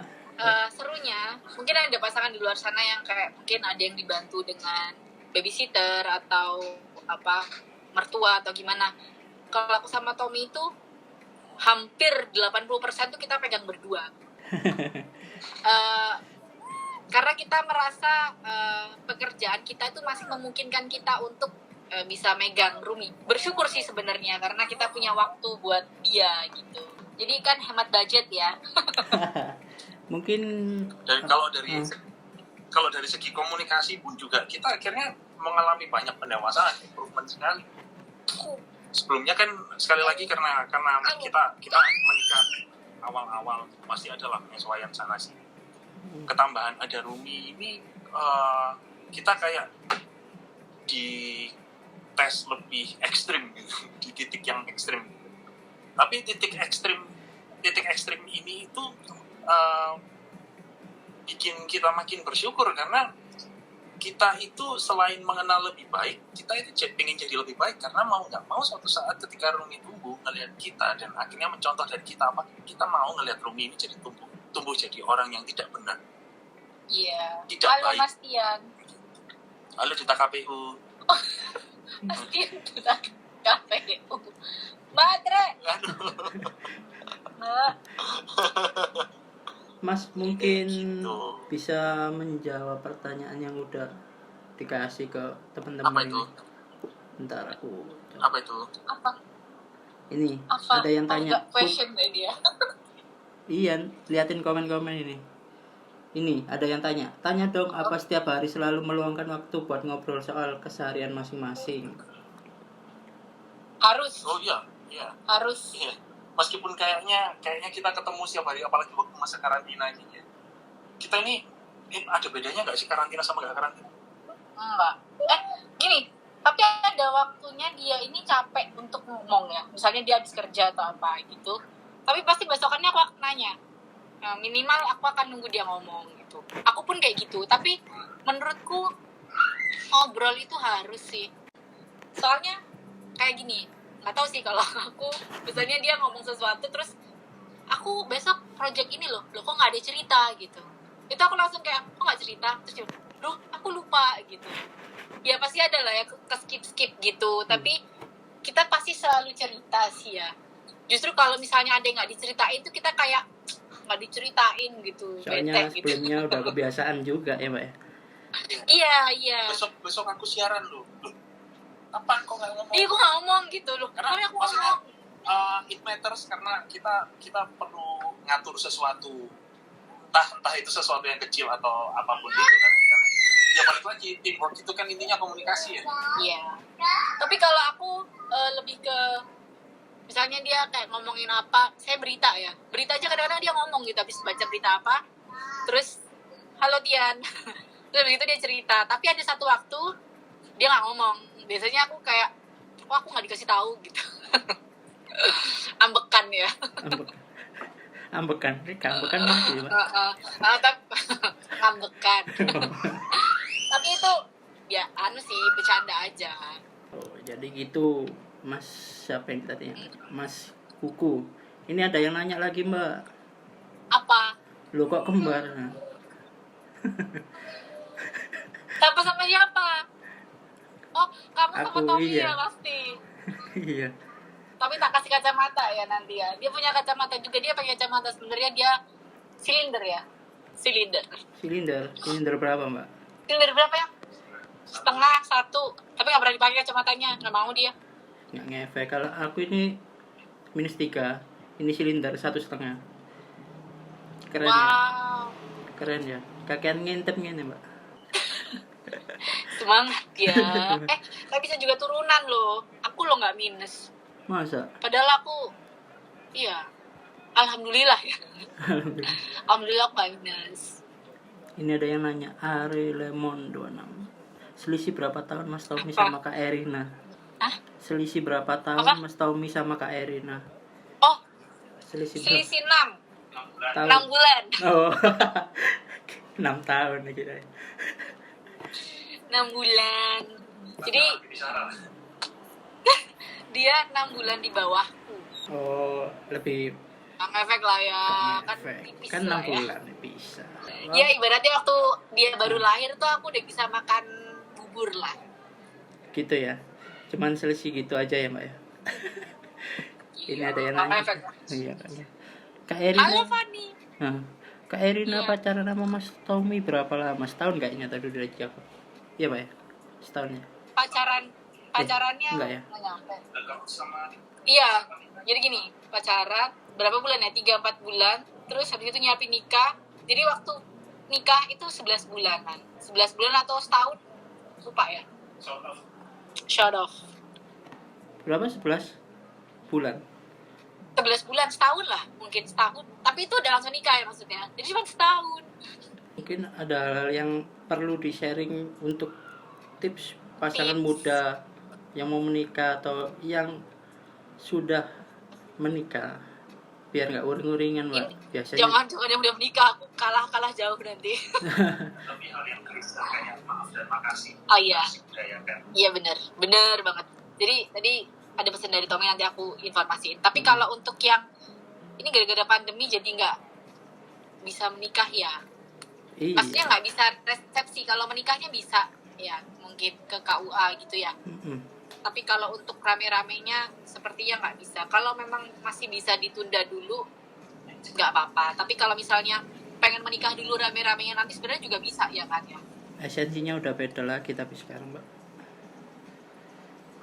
Serunya mungkin ada pasangan di luar sana yang kayak mungkin ada yang dibantu dengan babysitter atau apa mertua atau gimana. Kalau aku sama Tommy itu hampir 80% tuh kita pegang berdua. Karena kita merasa pekerjaan kita itu masih memungkinkan kita untuk bisa megang Rumi. Bersyukur sih sebenarnya karena kita punya waktu buat dia gitu. Jadi kan hemat budget ya. mungkin Dan kalau dari segi komunikasi pun juga kita akhirnya mengalami banyak pendewasaan, improvement sekali. Sebelumnya kan sekali lagi karena kita menikah awal-awal pasti adalah penyesuaian sana sih. Ketambahan ada Rumi ini kita kayak di tes lebih ekstrim gitu, di titik yang ekstrim. Tapi titik ekstrim ini itu bikin kita makin bersyukur karena kita itu selain mengenal lebih baik, kita itu pengen jadi lebih baik karena mau nggak mau suatu saat ketika Rumi tumbuh ngelihat kita dan akhirnya mencontoh dari kita apa kita mau ngelihat Rumi ini jadi tumbuh jadi orang yang tidak benar. Iya. Tidak Halo baik. Mas Tian. Halo Duta KPU. Mas Tian sudah KPU. Matre. Aduh. Mas mungkin Gitu. bisa menjawab pertanyaan yang udah dikasih ke Apa teman-teman itu? ini. Ntar aku Apa itu? Apa? ini Apa? ada yang tanya. Enggak question deh dia. Iya, liatin komen-komen ini. Ini ada yang tanya. Tanya dong, apa setiap hari selalu meluangkan waktu buat ngobrol soal keseharian masing-masing? Harus. Oh iya. Harus. Iya. Meskipun kayaknya kita ketemu setiap hari apalagi waktu masa karantina ini ya. Kita ini ada bedanya nggak sih karantina sama nggak karantina? Enggak. Gini. Tapi ada waktunya dia ini capek untuk ngomong ya. Misalnya dia habis kerja atau apa gitu. Tapi pasti besokannya aku akan nanya. Nah, minimal aku akan nunggu dia ngomong gitu. Aku pun kayak gitu. Tapi menurutku ngobrol itu harus sih. Soalnya kayak gini. Nggak tahu sih kalau aku misalnya dia ngomong sesuatu terus aku besok project ini loh kok nggak ada cerita gitu. Itu aku langsung kayak kok nggak cerita terus loh aku lupa gitu. Ya pasti ada lah ya ke skip gitu. Tapi kita pasti selalu cerita sih ya. Justru kalau misalnya ada yang nggak diceritain itu kita kayak nggak diceritain gitu. Soalnya bete sebelumnya udah kebiasaan juga ya, Mbak ya. Iya. Besok aku siaran loh. Apa kok nggak ngomong? Iya aku nggak ngomong gitu loh. Karena Tapi aku maksudnya ngomong. it matters karena kita perlu ngatur sesuatu entah itu sesuatu yang kecil atau apapun itu kan. Karena ya balik lagi teamwork itu kan intinya komunikasi ya. Iya. Tapi kalau aku lebih ke misalnya dia kayak ngomongin apa, saya berita ya. Berita aja kadang-kadang dia ngomong gitu habis baca berita apa. Terus halo Tian. Terus begitu dia cerita. Tapi ada satu waktu dia nggak ngomong. Biasanya aku kayak kok aku nggak dikasih tahu gitu. Ambekan ya. Ambekan masih, Mbak. Ngambekan. Tapi itu ya sih bercanda aja. Oh, jadi gitu, Mas. Siapa yang kita tanya? Mas Kuku. Ini ada yang nanya lagi, Mbak. Apa? Lo kok kembar? Sama siapa? Oh, kamu sama Aku, Tommy iya. ya pasti. Iya. Tapi tak kasih kacamata ya nanti ya. Dia punya kacamata juga, dia pakai kacamata sebenarnya dia silinder ya. Silinder berapa, Mbak? Silinder berapa ya? Setengah, satu. Tapi nggak berani pakai kacamatanya, nggak mau dia. Nggak ngefek. Kalau aku ini -3. Ini silinder 1,5. Keren ya. Wow, Keren ya. Kakean ngintip ngene, Mbak. semangat ya. Saya bisa juga turunan loh. Aku loh nggak minus. Masa? Padahal aku, iya, alhamdulillah ya. Alhamdulillah aku nggak minus. Ini ada yang nanya, Ari Lemon 26. Selisih berapa tahun Mas Tommy Apa? sama Kak Erina? Hah? Selisih berapa tahun Apa? Mas Tommy sama Kak Erina? Oh, Selisih selisih 6 tahun? bulan. Oh. 6 tahun kira. 6 bulan. Jadi dia 6 bulan di bawahku. Oh, lebih Bang efek lah ya, kan efek. tipis Kan 6 lah ya. bulan bisa. Ya ibaratnya waktu dia baru lahir tuh aku udah bisa makan bubur lah. Gitu ya. Cuman selisih gitu aja ya, Mbak ya. Ini ada yang Bang nanya. efek. Iya, Kak. Kak Halo Erina. Fani. Nah, Kak Erina Iya. pacaran sama Mas Tommy berapa lama? Setahun kayaknya tadi udah jawab. Iya, Pak ya? Setahun ya? Pacarannya enggak ya? nggak nyampe. Dekat sama Iya, jadi gini, pacaran berapa bulan ya? 3-4 bulan. Terus habis itu nyiapin nikah. Jadi waktu nikah itu 11 bulanan. 11 bulan atau setahun? Lupa ya. Shut off. Berapa? 11 bulan. 11 bulan, setahun lah. Mungkin setahun. Tapi itu udah langsung nikah ya maksudnya. Jadi cuma setahun. Mungkin ada hal yang perlu di-sharing untuk tips pasangan Tips. muda yang mau menikah atau yang sudah menikah biar nggak uring-uringan, Mbak. Biasanya Jangan yang udah menikah. Aku kalah jauh nanti. lebih hal yang kristal kayak maaf dan makasih. Oh iya. Budaya kan. Iya bener banget. Jadi tadi ada pesan dari Tommy, nanti aku informasiin. Tapi kalau untuk yang ini gara-gara pandemi jadi nggak bisa menikah ya. iya. Maksudnya nggak bisa resepsi. Kalau menikahnya bisa ya mungkin ke KUA gitu ya. Mm-mm. Tapi kalau untuk rame-ramenya sepertinya nggak bisa. Kalau memang masih bisa ditunda dulu nggak apa-apa. Tapi kalau misalnya pengen menikah dulu rame-ramenya nanti sebenarnya juga bisa ya kan ya. Esensinya udah beda lagi tapi sekarang, Mbak.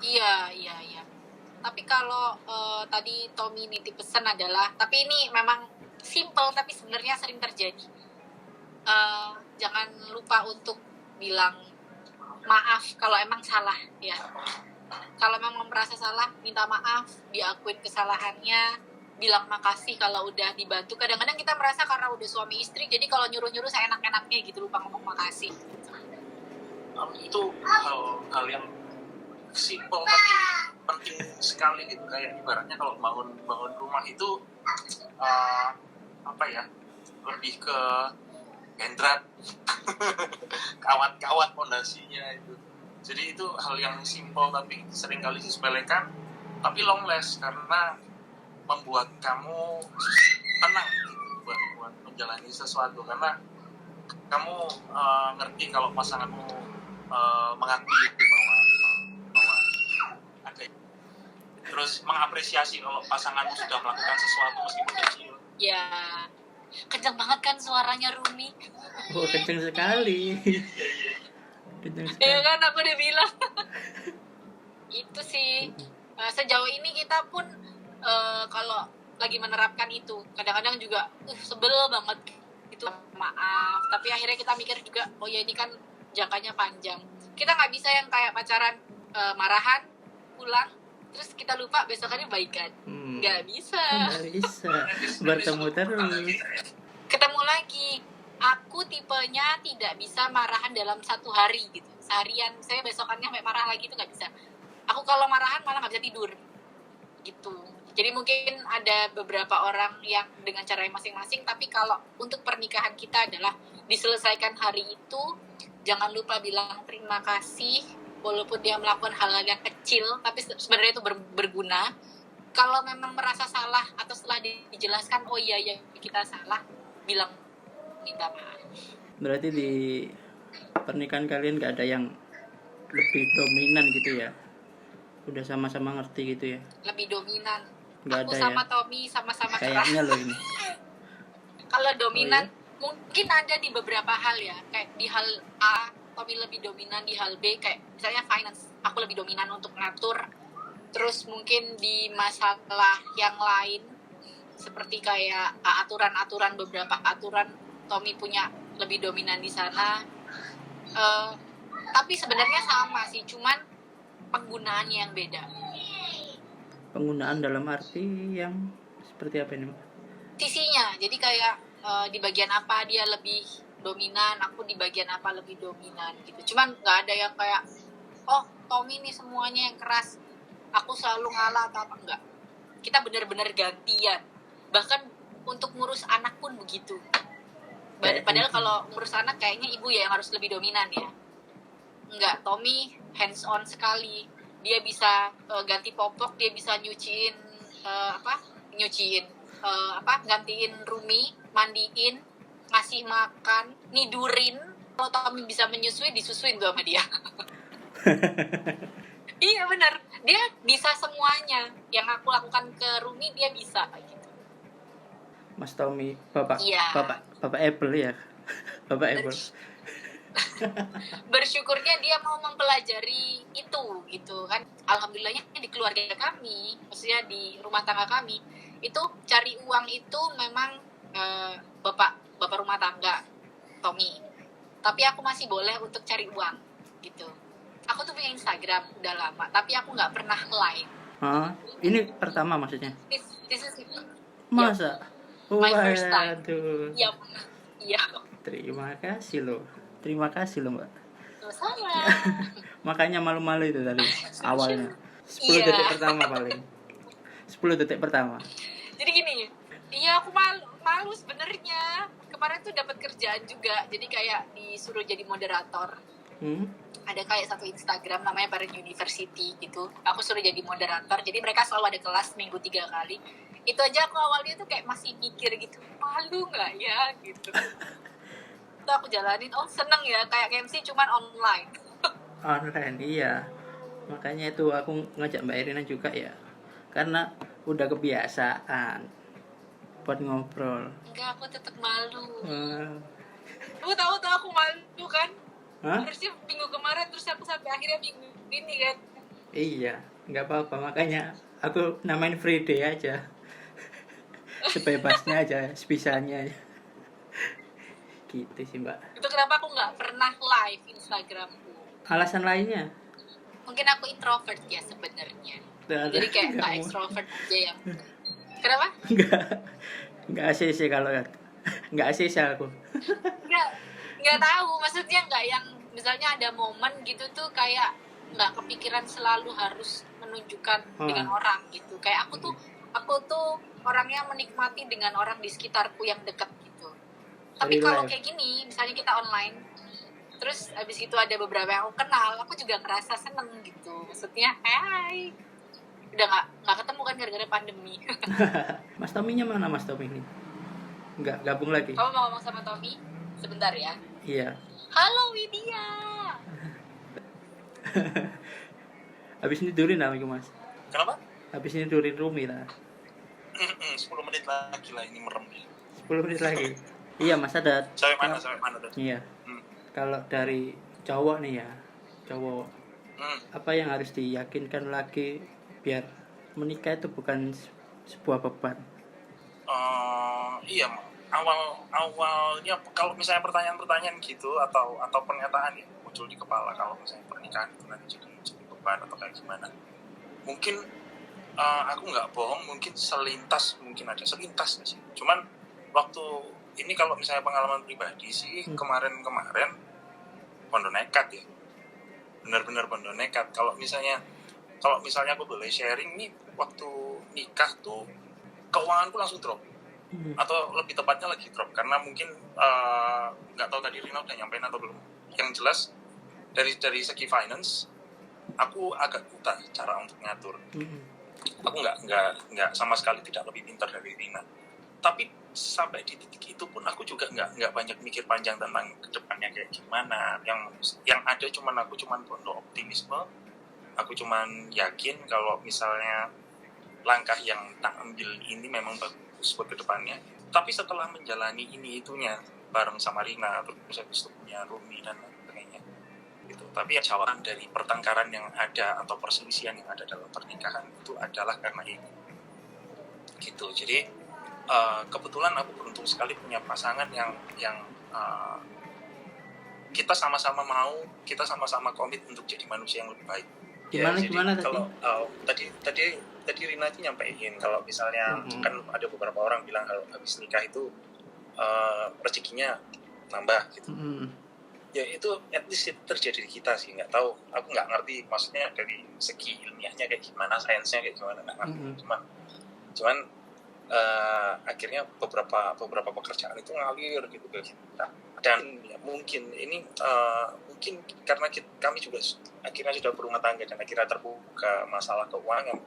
Iya. Tapi kalau tadi Tommy nitip pesan adalah, tapi ini memang simple tapi sebenarnya sering terjadi. Jangan lupa untuk bilang maaf kalau emang salah ya. Kalau memang merasa salah, minta maaf, diakuin kesalahannya, bilang makasih kalau udah dibantu. Kadang-kadang kita merasa karena udah suami istri, jadi kalau nyuruh-nyuruh seenak-enaknya gitu, lupa ngomong makasih. Itu hal yang simpel tapi penting sekali gitu, kayak ibaratnya kalau bangun rumah itu apa ya, lebih ke hendrat kawat pondasinya itu. Jadi itu hal yang simpel tapi seringkali disepelekan tapi long last karena membuat kamu tenang gitu, buat menjalani sesuatu, karena kamu ngerti kalau pasanganmu mengakui itu bahwa ada, terus mengapresiasi kalau pasanganmu sudah melakukan sesuatu meskipun kecil. Ya, kencang banget kan suaranya Rumi. Oh, kenceng sekali. Kenceng sekali. Ya kan aku udah bilang. Itu sih. Sejauh ini kita pun kalau lagi menerapkan itu, kadang-kadang juga sebel banget itu, maaf. Tapi akhirnya kita mikir juga, oh ya ini kan jangkanya panjang. Kita nggak bisa yang kayak pacaran marahan, pulang, terus kita lupa besokannya baikan. Nggak bisa. Nggak bisa. Bertemu terus. Ketemu lagi. Aku tipenya tidak bisa marahan dalam 1 hari gitu. Seharian saya besokannya sampai marah lagi itu nggak bisa. Aku kalau marahan malah nggak bisa tidur gitu. Jadi mungkin ada beberapa orang yang dengan cara yang masing-masing, tapi kalau untuk pernikahan kita adalah diselesaikan hari itu, jangan lupa bilang terima kasih walaupun dia melakukan hal-hal yang kecil tapi sebenarnya itu berguna. Kalau memang merasa salah atau setelah dijelaskan oh iya ya kita salah, bilang minta maaf. Berarti di pernikahan kalian gak ada yang lebih dominan gitu ya? Udah sama-sama ngerti gitu ya? Lebih dominan. Gak Aku ada sama ya? Tommy sama-sama keras. Kayaknya loh ini. Kalau dominan Oh, mungkin ada di beberapa hal ya, kayak di hal A Tommy lebih dominan, di hal B kayak misalnya finance aku lebih dominan untuk ngatur. Terus mungkin di masalah yang lain seperti kayak aturan-aturan, beberapa aturan Tommy punya lebih dominan di sana. Tapi sebenarnya sama sih, cuman penggunaannya yang beda. Penggunaan dalam arti yang seperti apa ini, Mbak? Sisinya, jadi kayak di bagian apa dia lebih dominan, aku di bagian apa lebih dominan gitu. Cuman nggak ada yang kayak oh Tommy nih semuanya yang keras, aku selalu ngalah atau apa, enggak. Kita benar-benar gantian. Bahkan untuk ngurus anak pun begitu. Padahal kalau ngurus anak kayaknya ibu ya yang harus lebih dominan ya. Enggak, Tommy hands on sekali. dia bisa ganti popok, dia bisa nyuciin gantiin Rumi, mandiin, ngasih makan, nidurin. Kalau Tommy bisa menyusui, disusuin tuh sama dia. Iya benar, dia bisa semuanya. Yang aku lakukan ke Rumi dia bisa gitu. Mas Tommy, bapak Iya. bapak Apple ya. Bapak Apple. Bersyukurnya dia mau mempelajari itu gitu kan. Alhamdulillahnya di keluarga kami, maksudnya di rumah tangga kami, itu cari uang itu memang bapak rumah tangga Tommy. Tapi aku masih boleh untuk cari uang gitu. Aku tuh punya Instagram udah lama, tapi aku nggak pernah live. Ini pertama maksudnya? This is Masa? My first time. Waduh. Iya. Terima kasih loh Mbak. Sama. Makanya malu-malu itu tadi awalnya. 10 Iya. detik pertama paling. 10 detik pertama. Jadi gini, iya aku malu sebenarnya. Kemarin tuh dapat kerjaan juga, jadi kayak disuruh jadi moderator. Ada kayak satu Instagram namanya Parent University gitu. Aku suruh jadi moderator, jadi mereka selalu ada kelas minggu 3 kali. Itu aja aku awalnya tuh kayak masih mikir gitu, malu nggak ya gitu. Itu aku jalanin, seneng ya, kayak MC cuman online. Online, iya. Makanya itu aku ngajak Mbak Irina juga ya, karena udah kebiasaan buat ngobrol. Enggak, aku tetap malu. Wah. Aku tahu aku malu kan. Hah? Harusnya minggu kemarin, terus aku sampai akhirnya minggu ini kan. Iya, nggak apa-apa, makanya aku namain free day aja. Sebebasnya aja, sebisanya aja. Gitu sih Mbak. Itu kenapa aku nggak pernah live Instagramku. Alasan lainnya? Mungkin aku introvert ya sebenarnya. Jadi kayak nggak extrovert aja yang. Kenapa? Nggak ACC kalau nggak ACC aku. Nggak tahu, maksudnya nggak yang misalnya ada momen gitu tuh kayak nggak kepikiran selalu harus menunjukkan dengan orang gitu. Kayak aku tuh orangnya menikmati dengan orang di sekitarku yang dekat gitu. Tapi kalau kayak gini, misalnya kita online, terus abis itu ada beberapa yang aku kenal, aku juga ngerasa seneng gitu. Maksudnya, hai, udah nggak ketemu kan gara-gara pandemi. Mas Tommy-nya mana Mas Tommy ini? Nggak gabung lagi? Kamu mau ngomong sama Tommy? Sebentar ya. Iya. Halo Widya. Habis ini tidurin lah Mas. Kenapa? Habis ini tidurin Rumi lah. 10 menit lagi lah ini merem. 10 menit lagi. Iya Mas, ada. Sampai mana tuh? Iya. Kalau dari cowok nih ya, apa yang harus diyakinkan lagi biar menikah itu bukan sebuah beban? Iya, awalnya kalau misalnya pertanyaan gitu atau pernyataan yang muncul di kepala kalau misalnya pernikahan itu nanti jadi beban atau kayak gimana, mungkin aku nggak bohong, mungkin ada selintas sih. Cuman waktu ini kalau misalnya pengalaman pribadi sih, kemarin bondo nekat ya, benar-benar bondo nekat. Kalau misalnya aku boleh sharing nih, waktu nikah tuh keuanganku langsung drop, atau lebih tepatnya lagi drop, karena mungkin nggak tahu tadi Rina udah nyampein atau belum. Yang jelas dari segi finance aku agak buta cara untuk ngatur. Aku nggak sama sekali tidak lebih pintar dari Rina, tapi sampai di titik itu pun aku juga nggak banyak mikir panjang tentang kedepannya kayak gimana. Yang ada aku cuman bondo optimisme. Aku cuman yakin kalau misalnya langkah yang tak ambil ini memang bagus buat kedepannya. Tapi setelah menjalani ini itunya bareng sama Rina, terus habis itu punya Rumi dan sebagainya gitu. Tapi jawaban dari pertengkaran yang ada atau perselisihan yang ada dalam pernikahan itu adalah karena ini gitu. Jadi kebetulan aku beruntung sekali punya pasangan yang kita sama-sama mau, kita sama-sama komit untuk jadi manusia yang lebih baik. Gimana tadi? Kalau tadi Rina itu nyampein kalau misalnya kan ada beberapa orang bilang kalau habis nikah itu rezekinya nambah gitu. Ya itu at least itu terjadi di kita sih, nggak tahu, aku nggak ngerti maksudnya dari segi ilmiahnya kayak gimana, sainsnya kayak gimana, nggak ngerti. Cuman akhirnya beberapa pekerjaan itu ngalir gitu ke kita, dan ya mungkin ini mungkin karena kami juga akhirnya sudah berumah tangga dan akhirnya terbuka masalah keuangan,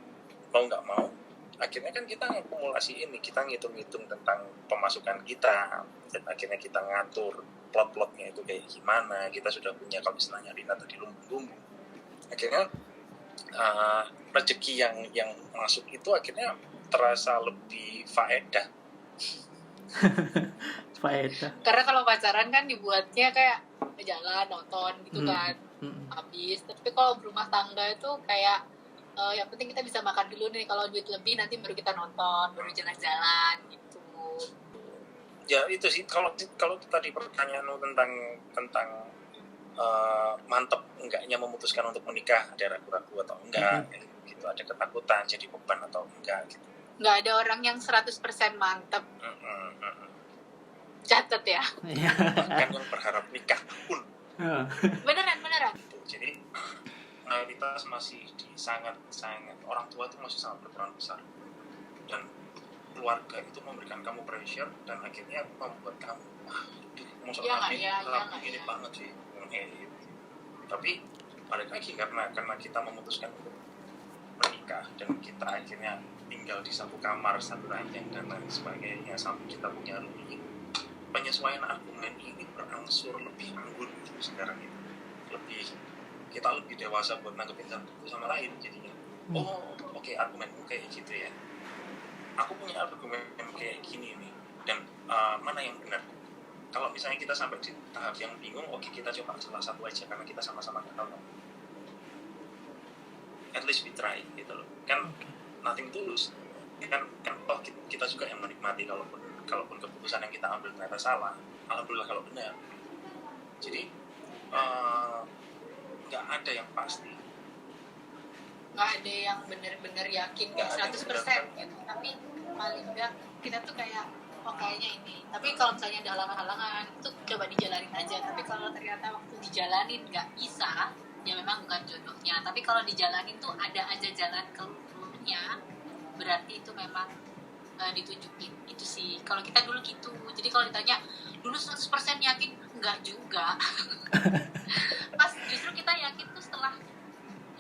mau nggak mau akhirnya kan kita akumulasi ini, kita ngitung-ngitung tentang pemasukan kita dan akhirnya kita ngatur plot-plotnya itu kayak gimana. Kita sudah punya, kalau istilahnya Rina tadi, lumbung-lumbung. Akhirnya rezeki yang masuk itu akhirnya terasa lebih faedah. Faedah. Karena kalau pacaran kan dibuatnya kayak jalan, nonton gitu kan, habis. Tapi kalau berumah tangga itu kayak yang penting kita bisa makan dulu nih, kalau duit lebih nanti baru kita nonton, baru jalan-jalan gitu. Ya itu sih, kalau tadi pertanyaan lu tentang mantep enggaknya memutuskan untuk menikah, ada ragu-ragu atau enggak, gitu, ada ketakutan jadi beban atau enggak gitu. Nggak ada orang yang 100% mantep. Catet ya. Bahkan yang berharap nikah pun Beneran. gitu. Jadi mayoritas masih sangat orang tua itu masih sangat berperan besar, dan keluarga itu memberikan kamu pressure dan akhirnya membuat kamu musuh ini banget sih. Tapi balik lagi, karena kita memutuskan untuk menikah dan kita akhirnya tinggal di satu kamar, satu ranjang dan lain sebagainya, sampai kita punya rumah, penyesuaian argumen ini berangsur lebih anggun gitu sekarang ini. Kita lebih dewasa buat nanggepin satu sama lain jadinya. Oke, argumenmu kayak gitu ya, aku punya argumen kayak gini nih, dan mana yang benar. Kalau misalnya kita sampai di tahap yang bingung, oke, kita coba salah satu aja karena kita sama-sama nggak tahu. At least we try gitu loh. Kan nothing tulus. Kan toh kita juga yang menikmati, kalaupun keputusan yang kita ambil ternyata salah, alhamdulillah kalau benar. Jadi nggak ada yang pasti, nggak ada yang benar-benar yakin 100% gitu. Tapi paling nggak kita tuh kayak kayaknya ini. Tapi kalau misalnya ada halangan-halangan itu coba dijalanin aja. Tapi kalau ternyata waktu dijalanin nggak bisa, ya memang bukan jodohnya. Tapi kalau dijalanin tuh ada aja jalan keluarnya, berarti itu memang ditunjukin. Itu sih kalau kita dulu gitu. Jadi kalau ditanya dulu 100% yakin, enggak juga. Pas justru kita yakin tuh setelah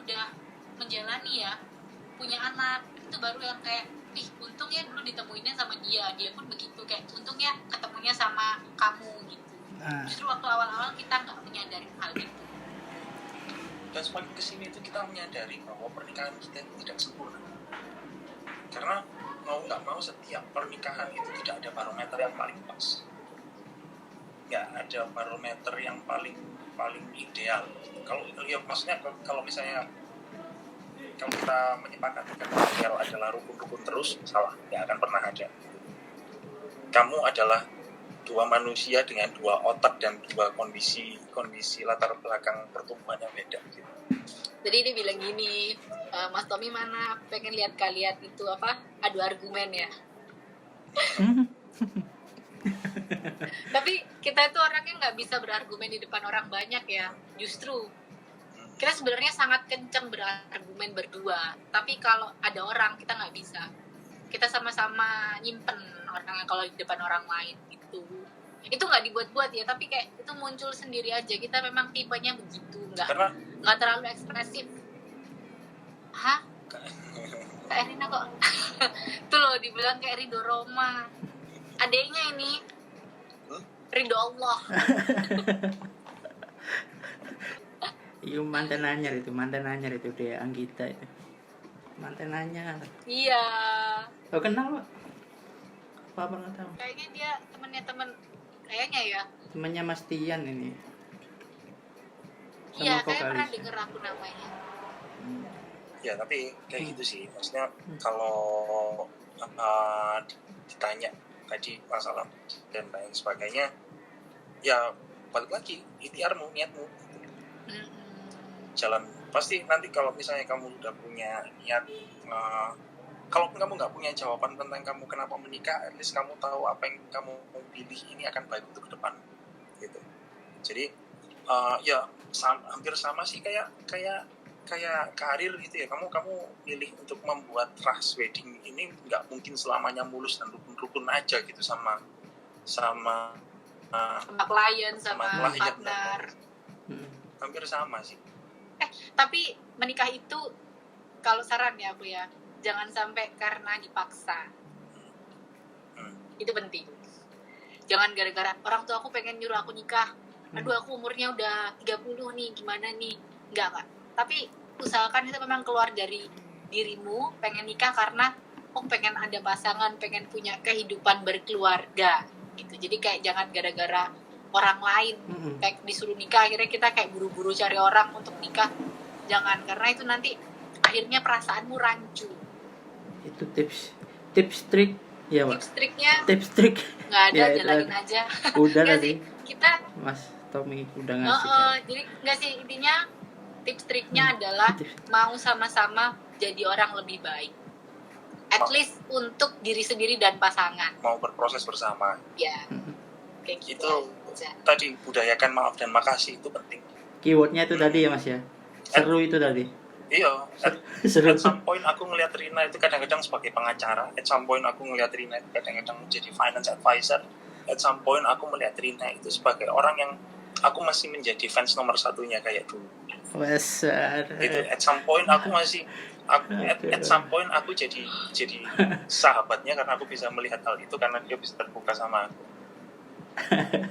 udah menjalani ya, punya anak, itu baru yang kayak untungnya dulu ditemuinnya sama dia pun begitu, kayak untungnya ketemunya sama kamu gitu. Justru waktu awal-awal kita nggak menyadari hal itu. Dan semakin kesini itu kita menyadari bahwa pernikahan kita itu tidak sempurna. Karena mau nggak mau setiap pernikahan itu tidak ada barometer yang paling pas, nggak ada barometer yang paling ideal. Kalau ya maksudnya kalau misalnya kalau kita menyepakati kalau adalah rukun terus, salah, nggak akan pernah ada. Kamu adalah dua manusia dengan dua otak dan dua kondisi latar belakang pertumbuhan yang beda gitu. Jadi dia bilang gini, Mas Tommy mana pengen lihat kalian itu adu argumen ya. Tapi kita itu orangnya nggak bisa berargumen di depan orang banyak ya. Justru kita sebenarnya sangat kencang berargumen berdua. Tapi kalau ada orang kita nggak bisa. Kita sama-sama nyimpen orangnya kalau di depan orang lain gitu. Itu nggak dibuat-buat ya, tapi kayak itu muncul sendiri aja. Kita memang tipenya begitu, nggak terlalu ekspresif. Hah? Kak Erina kok? Tuh loh, dibilang kayak Ridho Roma. Adeknya ini Ridho Allah. Itu mantan anyar itu dia Anggita itu. Mantan anyar. Iya. Kau kenal Pak? Apa nggak tahu? Kayaknya dia temen kayaknya ya. Temannya Mas Tian ini. Iya, kayak pernah denger aku namanya. Ya tapi kayak gitu sih, maksudnya kalau ditanya tadi masalah dan lain sebagainya, ya balik lagi ikhtiarmu, niatmu, jalan. Pasti nanti kalau misalnya kamu udah punya niat, kalaupun kamu nggak punya jawaban tentang kamu kenapa menikah, at least kamu tahu apa yang kamu pilih ini akan baik untuk ke depan gitu. Jadi ya hampir sama sih kayak karir gitu ya. Kamu pilih untuk membuat rush wedding ini nggak mungkin selamanya mulus dan rukun aja gitu sama klien, sama partner. hampir sama sih. Tapi menikah itu kalau saran ya aku ya, jangan sampai karena dipaksa. Itu penting. Jangan gara-gara orang tua aku pengen nyuruh aku nikah. Aduh, aku umurnya udah 30 nih, gimana nih? Enggak. Tapi usahakan itu memang keluar dari dirimu, pengen nikah karena pengen ada pasangan, pengen punya kehidupan berkeluarga gitu. Jadi kayak jangan gara-gara orang lain kayak disuruh nikah, akhirnya kita kayak buru-buru cari orang untuk nikah. Jangan, karena itu nanti akhirnya perasaanmu rancu. Itu tips trik ya, Pak. Tips trik nggak ada, Ya, jalanin aja. Udah Nggak tadi sih, kita Mas Tommy udah ngasih kan? jadi nggak sih, intinya tips triknya adalah mau sama-sama jadi orang lebih baik, at least untuk diri sendiri dan pasangan, Mau berproses bersama. ya kayak gitu Itu aja. tadi budayakan maaf dan makasih itu penting. Keywordnya itu tadi ya Mas ya, seru itu tadi. Iya, Seru. at some point aku ngeliat Rina itu kadang-kadang sebagai pengacara, at some point aku ngeliat Rina itu kadang-kadang jadi finance advisor, at some point aku melihat Rina itu sebagai orang yang aku masih menjadi fans nomor satunya kayak dulu. Besar. Itu at some point aku masih at some point aku jadi sahabatnya karena aku bisa melihat hal itu karena dia bisa terbuka sama aku.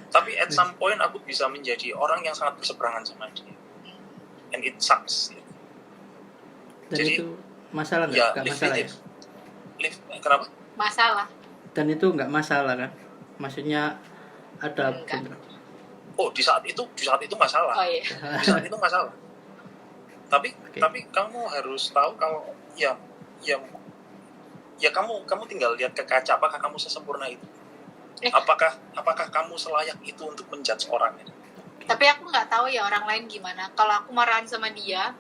Tapi at some point aku bisa menjadi orang yang sangat berseberangan sama dia, and it sucks. Dan Jadi, itu masalah nggak? Ya, Nggak live masalah ya? it. Live, kenapa? Masalah Dan itu nggak masalah kan? Maksudnya ada Enggak. Oh, di saat itu masalah. oh iya Di saat itu masalah. Tapi Oke. tapi kamu harus tahu kalau ya kamu tinggal lihat ke kaca, apakah kamu sesempurna itu? Apakah kamu selayak itu untuk menjudge orang ini? tapi aku nggak tahu ya orang lain gimana. Kalau aku marahan sama dia,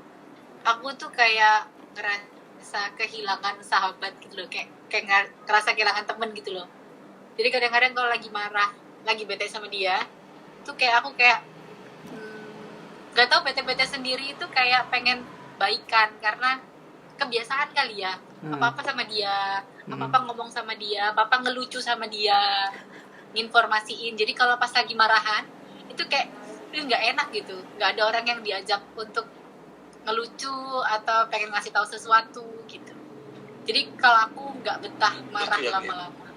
aku tuh kayak ngerasa kehilangan sahabat gitu loh, kayak ngerasa kehilangan temen gitu loh. Jadi kadang-kadang kalau lagi marah, lagi bete sama dia, tuh kayak aku kayak nggak tahu, bete-bete sendiri itu kayak pengen baikan karena kebiasaan kali ya. Apa-apa sama dia, apa-apa ngomong sama dia, apa-apa ngelucu sama dia, nginformasiin. Jadi kalau pas lagi marahan itu kayak nggak enak gitu, nggak ada orang yang diajak untuk ngelucu atau pengen ngasih tahu sesuatu gitu. Jadi kalau aku nggak betah marah Lucu ya, lama-lama.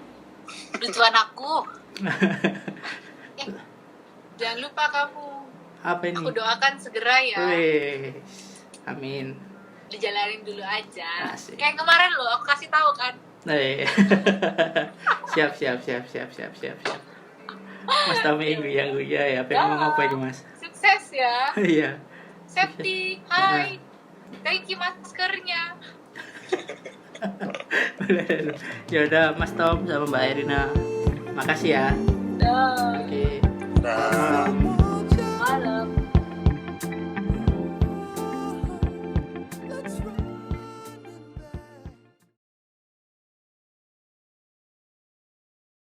Lucuan aku. Jangan lupa kamu. Apa ini? Aku doakan segera ya. Wih, amin. Dijalanin dulu aja. Asik. Kayak kemarin loh, aku kasih tahu kan. siap. Mas Tommy guya ya, pengen ngomong apa ini Mas? Sukses ya. Iya. Safety. Hai. Thank you maskernya. Ya udah Mas Tom sama Mbak Erina, makasih ya. Dah. Oke. Nah,